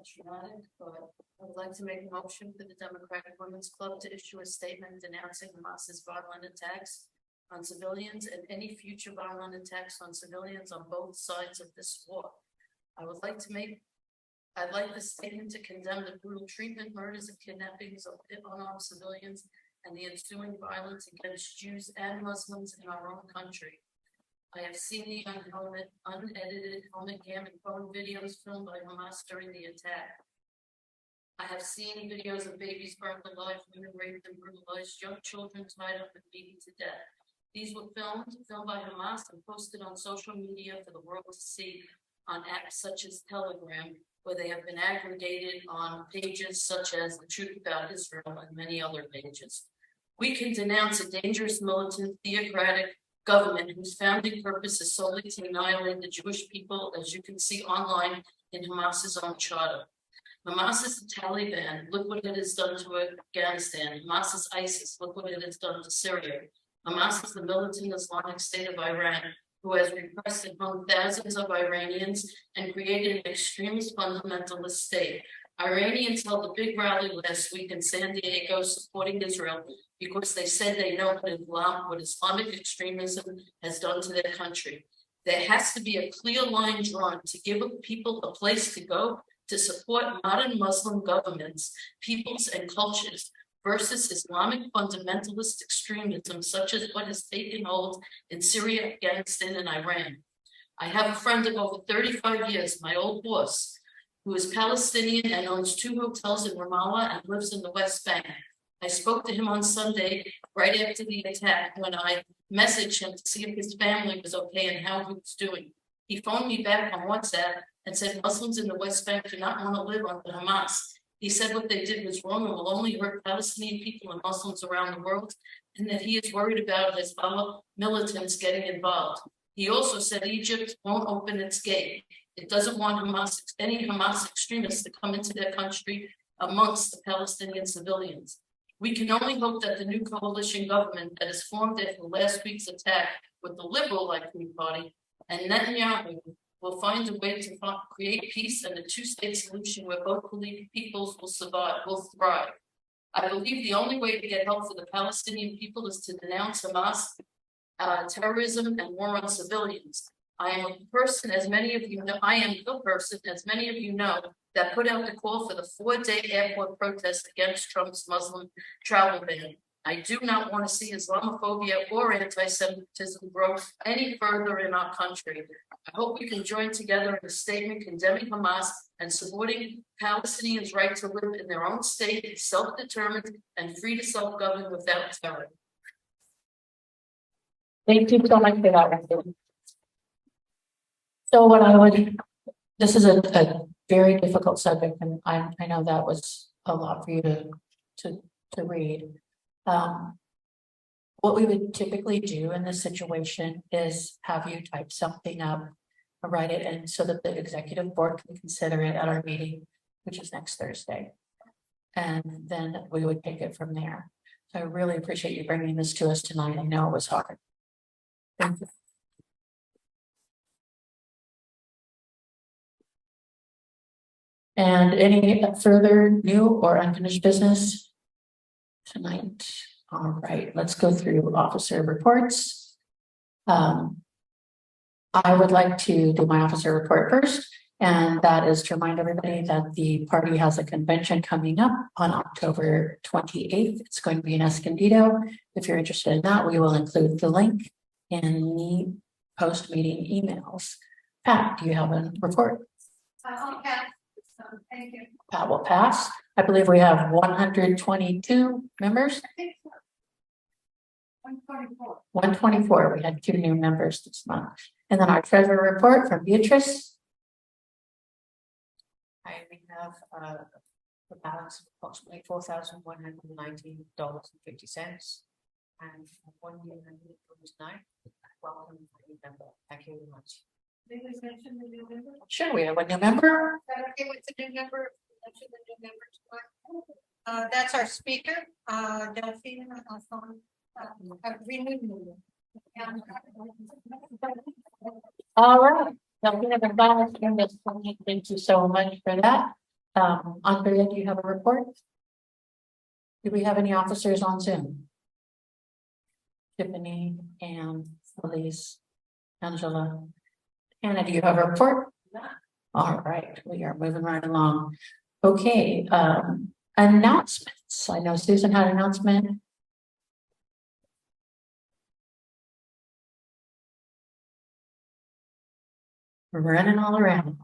traumatic, but I would like to make a motion for the Democratic Women's Club to issue a statement denouncing Hamas's violent attacks on civilians and any future violent attacks on civilians on both sides of this war. I'd like the statement to condemn the brutal treatment, murders, and kidnappings of unarmed civilians and the ensuing violence against Jews and Muslims in our own country. I have seen the unedited helmet cam and phone videos filmed by Hamas during the attack. I have seen videos of babies burned alive, women raped and brutalized, young children tied up and beaten to death. These were filmed by Hamas and posted on social media for the world to see on apps such as Telegram, where they have been aggregated on pages such as The Truth About Israel and many other pages. We can denounce a dangerous, militant, theocratic government whose founding purpose is solely to annihilate the Jewish people, as you can see online in Hamas's own charter. Hamas is the Taliban. Look what it has done to Afghanistan. Hamas is ISIS. Look what it has done to Syria. Hamas is the militant Islamic State of Iran, who has repressed and hung thousands of Iranians and created an extremist fundamentalist state. Iranians held a big rally last week in San Diego supporting Israel because they said they know what Islamic extremism has done to their country. There has to be a clear line drawn to give people a place to go to support modern Muslim governments, peoples, and cultures versus Islamic fundamentalist extremism, such as what has taken hold in Syria, Afghanistan, and Iran. I have a friend of over 35 years, my old boss, who is Palestinian and owns 2 hotels in Ramallah and lives in the West Bank. I spoke to him on Sunday, right after the attack, when I messaged him to see if his family was okay and how he was doing. He phoned me back on WhatsApp and said Muslims in the West Bank do not want to live under Hamas. He said what they did was wrong and will only hurt Palestinian people and Muslims around the world, and that he is worried about Hezbollah militants getting involved. He also said Egypt won't open its gate. It doesn't want any Hamas extremists to come into their country amongst the Palestinian civilians. We can only hope that the new coalition government that is formed after last week's attack with the liberal Green Party and Netanyahu will find a way to create peace and a two-state solution where both peoples will thrive. I believe the only way to get help for the Palestinian people is to denounce Hamas, terrorism, and war on civilians. I am the person, as many of you know, that put out the call for the 4-day airport protest against Trump's Muslim travel ban. I do not want to see Islamophobia or anti-Semitism grow any further in our country. I hope we can join together in a statement condemning Hamas and supporting Palestinians' right to live in their own state, self-determined and free to self-govern without terror. Thank you so much for that. So this is a very difficult subject, and I know that was a lot for you to read. What we would typically do in this situation is have you type something up, write it in so that the executive board can consider it at our meeting, which is next Thursday. And then we would take it from there. So I really appreciate you bringing this to us tonight. I know it was hard. Thank you. And any further new or unfinished business tonight? All right, let's go through officer reports. I would like to do my officer report first, and that is to remind everybody that the party has a convention coming up on October 28th. It's going to be in Escondido. If you're interested in that, we will include the link in the post-meeting emails. Pat, do you have a report? Thank you. Pat will pass. I believe we have 122 members. 124. 124. We had 2 new members this month. And then our treasurer report from Beatrice. We have a balance of approximately $4,119.50, and 1 year and now. Welcome, new member. Thank you very much. Please mention the new member. Sure, we have a new member. Is that okay with the new member? Mention the new member tonight. That's our speaker, Delphine. All right. Thank you so much for that. Andrea, do you have a report? Do we have any officers on Zoom? Tiffany, Anne, Elise, Angela. Anna, do you have a report? All right, we are moving right along. Okay, announcements. I know Susan had an announcement. We're running all around.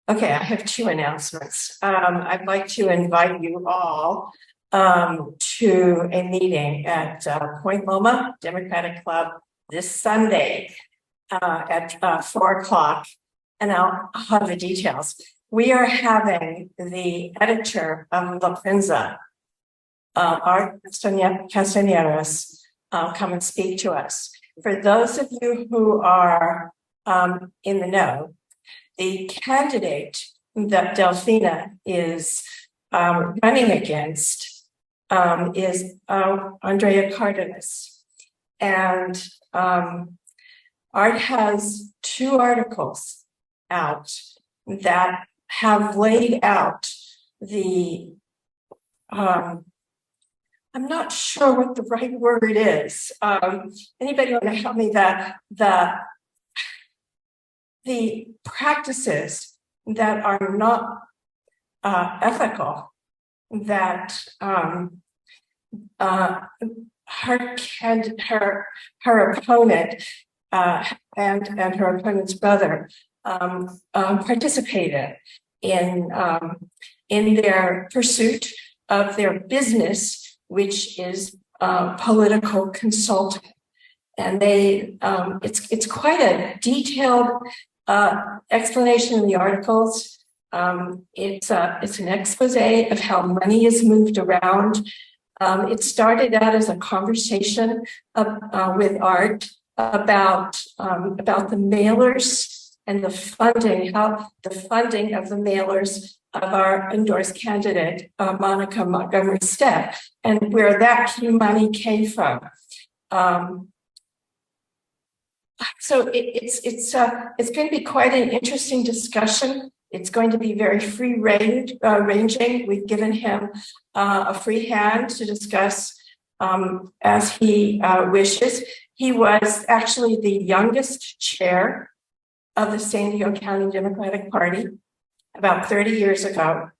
Okay, I have 2 announcements. I'd like to invite you all to a meeting at Point Loma Democratic Club this Sunday at 4 o'clock, and I'll have the details. We are having the editor of La Prensa, Art Castañeras, come and speak to us. For those of you who are in the know. The candidate that Delphina is running against is Andrea Cardenas. And Art has 2 articles out that have laid out the I'm not sure what the right word is. Anybody want to help me? The practices that are not ethical, that her opponent and her opponent's brother participated in their pursuit of their business, which is political consulting. And they it's quite a detailed explanation in the articles. It's an expose of how money is moved around. It started out as a conversation with Art about the mailers and the funding, how the funding of the mailers of our endorsed candidate, Monica Montgomery Stepp, and where that key money came from. So it's going to be quite an interesting discussion. It's going to be very free ranging. We've given him a free hand to discuss as he wishes. He was actually the youngest chair of the San Diego County Democratic Party about 30 years ago.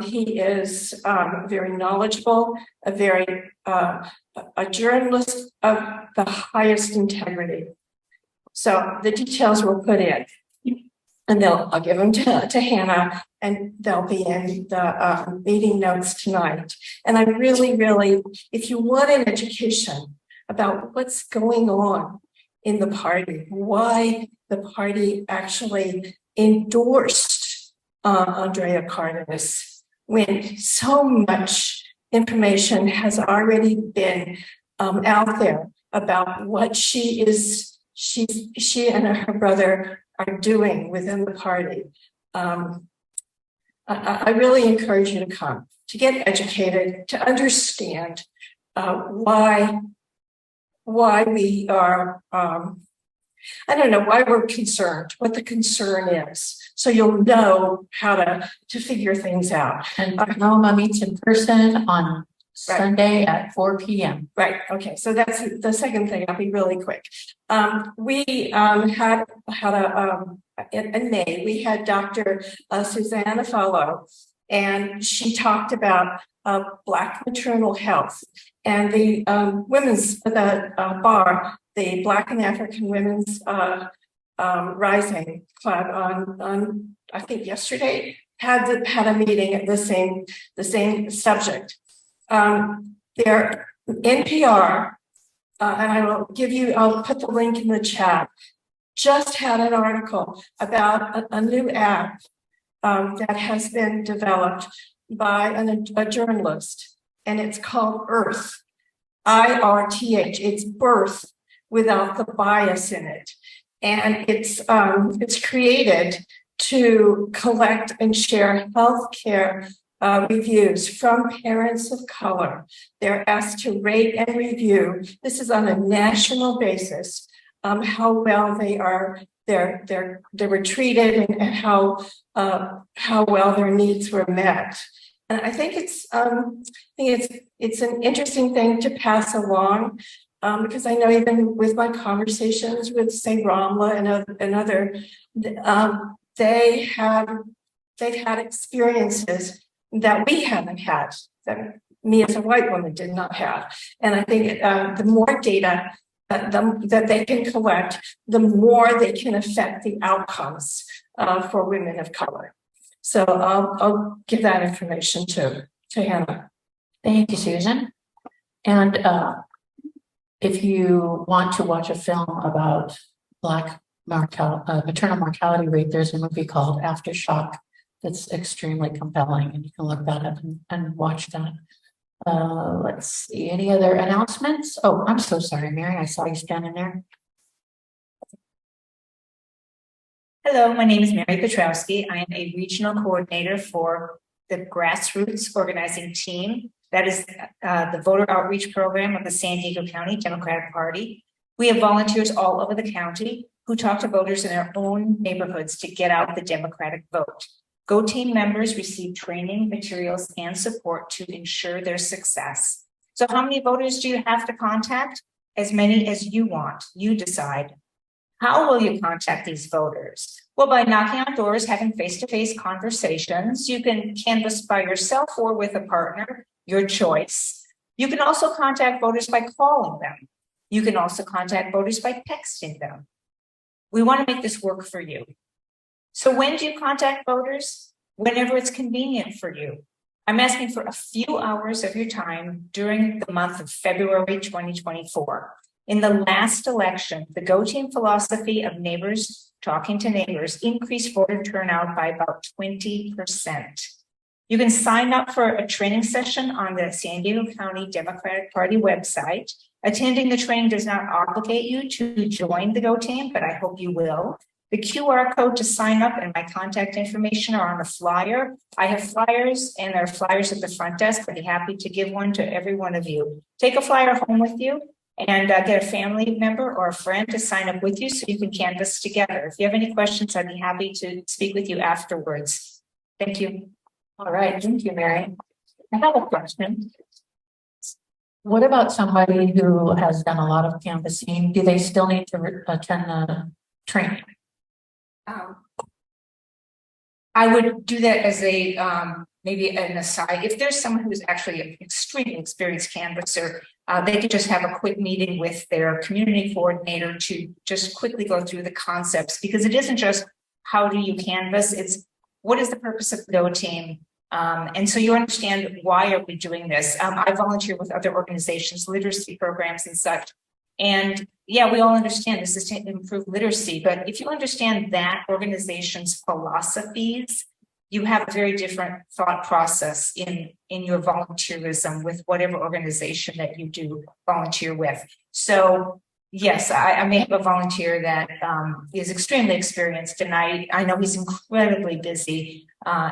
He is very knowledgeable, a journalist of the highest integrity. So the details were put in, and I'll give them to Hannah, and they'll be in the meeting notes tonight. And I really, if you want an education about what's going on in the party, why the party actually endorsed Andrea Cardenas, when so much information has already been out there about what she and her brother are doing within the party. I really encourage you to come, to get educated, to understand why we are, I don't know, why we're concerned, what the concern is. So you'll know how to figure things out. And Roma meets in person on Sunday at 4 p.m. Right. Okay. So that's the second thing. I'll be really quick. We had in May, we had Dr. Susanna Powell, and she talked about Black maternal health and the bar, the Black and African Women's Rising Club on I think yesterday had a meeting at the same subject. Their NPR, and I'll put the link in the chat, just had an article about a new app that has been developed by a journalist, and it's called Earth, IRTH. It's birth without the bias in it, and it's created to collect and share healthcare reviews from parents of color. They're asked to rate and review. This is on a national basis. How well they were treated and how well their needs were met. And I think it's an interesting thing to pass along, because I know even with my conversations with, say, Ramla and other, they've had experiences that we haven't had, that me as a white woman did not have. And I think the more data that they can collect, the more they can affect the outcomes for women of color. So I'll give that information to Hannah. Thank you, Susan. And if you want to watch a film about Black maternal mortality rate, there's a movie called Aftershock that's extremely compelling, and you can look that up and watch that. Let's see, any other announcements? Oh, I'm so sorry, Mary, I saw you standing there. Hello, my name is Mary Petrowski. I am a regional coordinator for the grassroots organizing team. That is the voter outreach program of the San Diego County Democratic Party. We have volunteers all over the county who talk to voters in their own neighborhoods to get out the Democratic vote. Go Team members receive training, materials, and support to ensure their success. So how many voters do you have to contact? As many as you want. You decide. How will you contact these voters? Well, by knocking on doors, having face-to-face conversations. You can canvass by yourself or with a partner, your choice. You can also contact voters by calling them. You can also contact voters by texting them. We want to make this work for you. So when do you contact voters? Whenever it's convenient for you. I'm asking for a few hours of your time during the month of February 2024. In the last election, the Go Team philosophy of neighbors talking to neighbors increased voter turnout by about 20%. You can sign up for a training session on the San Diego County Democratic Party website. Attending the training does not obligate you to join the Go Team, but I hope you will. The QR code to sign up and my contact information are on the flyer. I have flyers and there are flyers at the front desk. I'd be happy to give one to every one of you. Take a flyer home with you and get a family member or a friend to sign up with you so you can canvass together. If you have any questions, I'd be happy to speak with you afterwards. Thank you. All right, thank you, Mary. I have a question. What about somebody who has done a lot of canvassing? Do they still need to attend the training? I would do that as a maybe an aside. If there's someone who's actually an extremely experienced canvasser, they could just have a quick meeting with their community coordinator to just quickly go through the concepts, because it isn't just how do you canvass, it's what is the purpose of the Go Team? And so you understand why are we doing this? I volunteer with other organizations, literacy programs and such. And yeah, we all understand this is to improve literacy, but if you understand that organization's philosophies, you have a very different thought process in your volunteerism with whatever organization that you do volunteer with. So yes, I may have a volunteer that is extremely experienced, and I know he's incredibly busy,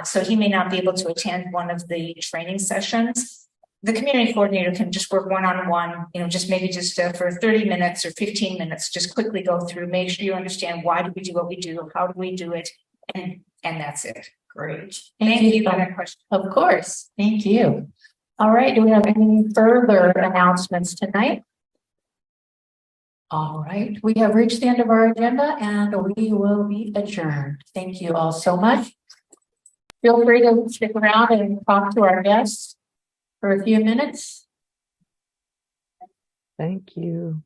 so he may not be able to attend one of the training sessions. The community coordinator can just work one-on-one, just maybe for 30 minutes or 15 minutes, just quickly go through, make sure you understand why do we do what we do, how do we do it, and that's it. Great. Thank you for that question. Of course. Thank you. All right. Do we have any further announcements tonight? All right. We have reached the end of our agenda and we will be adjourned. Thank you all so much. Feel free to stick around and talk to our guests for a few minutes. Thank you.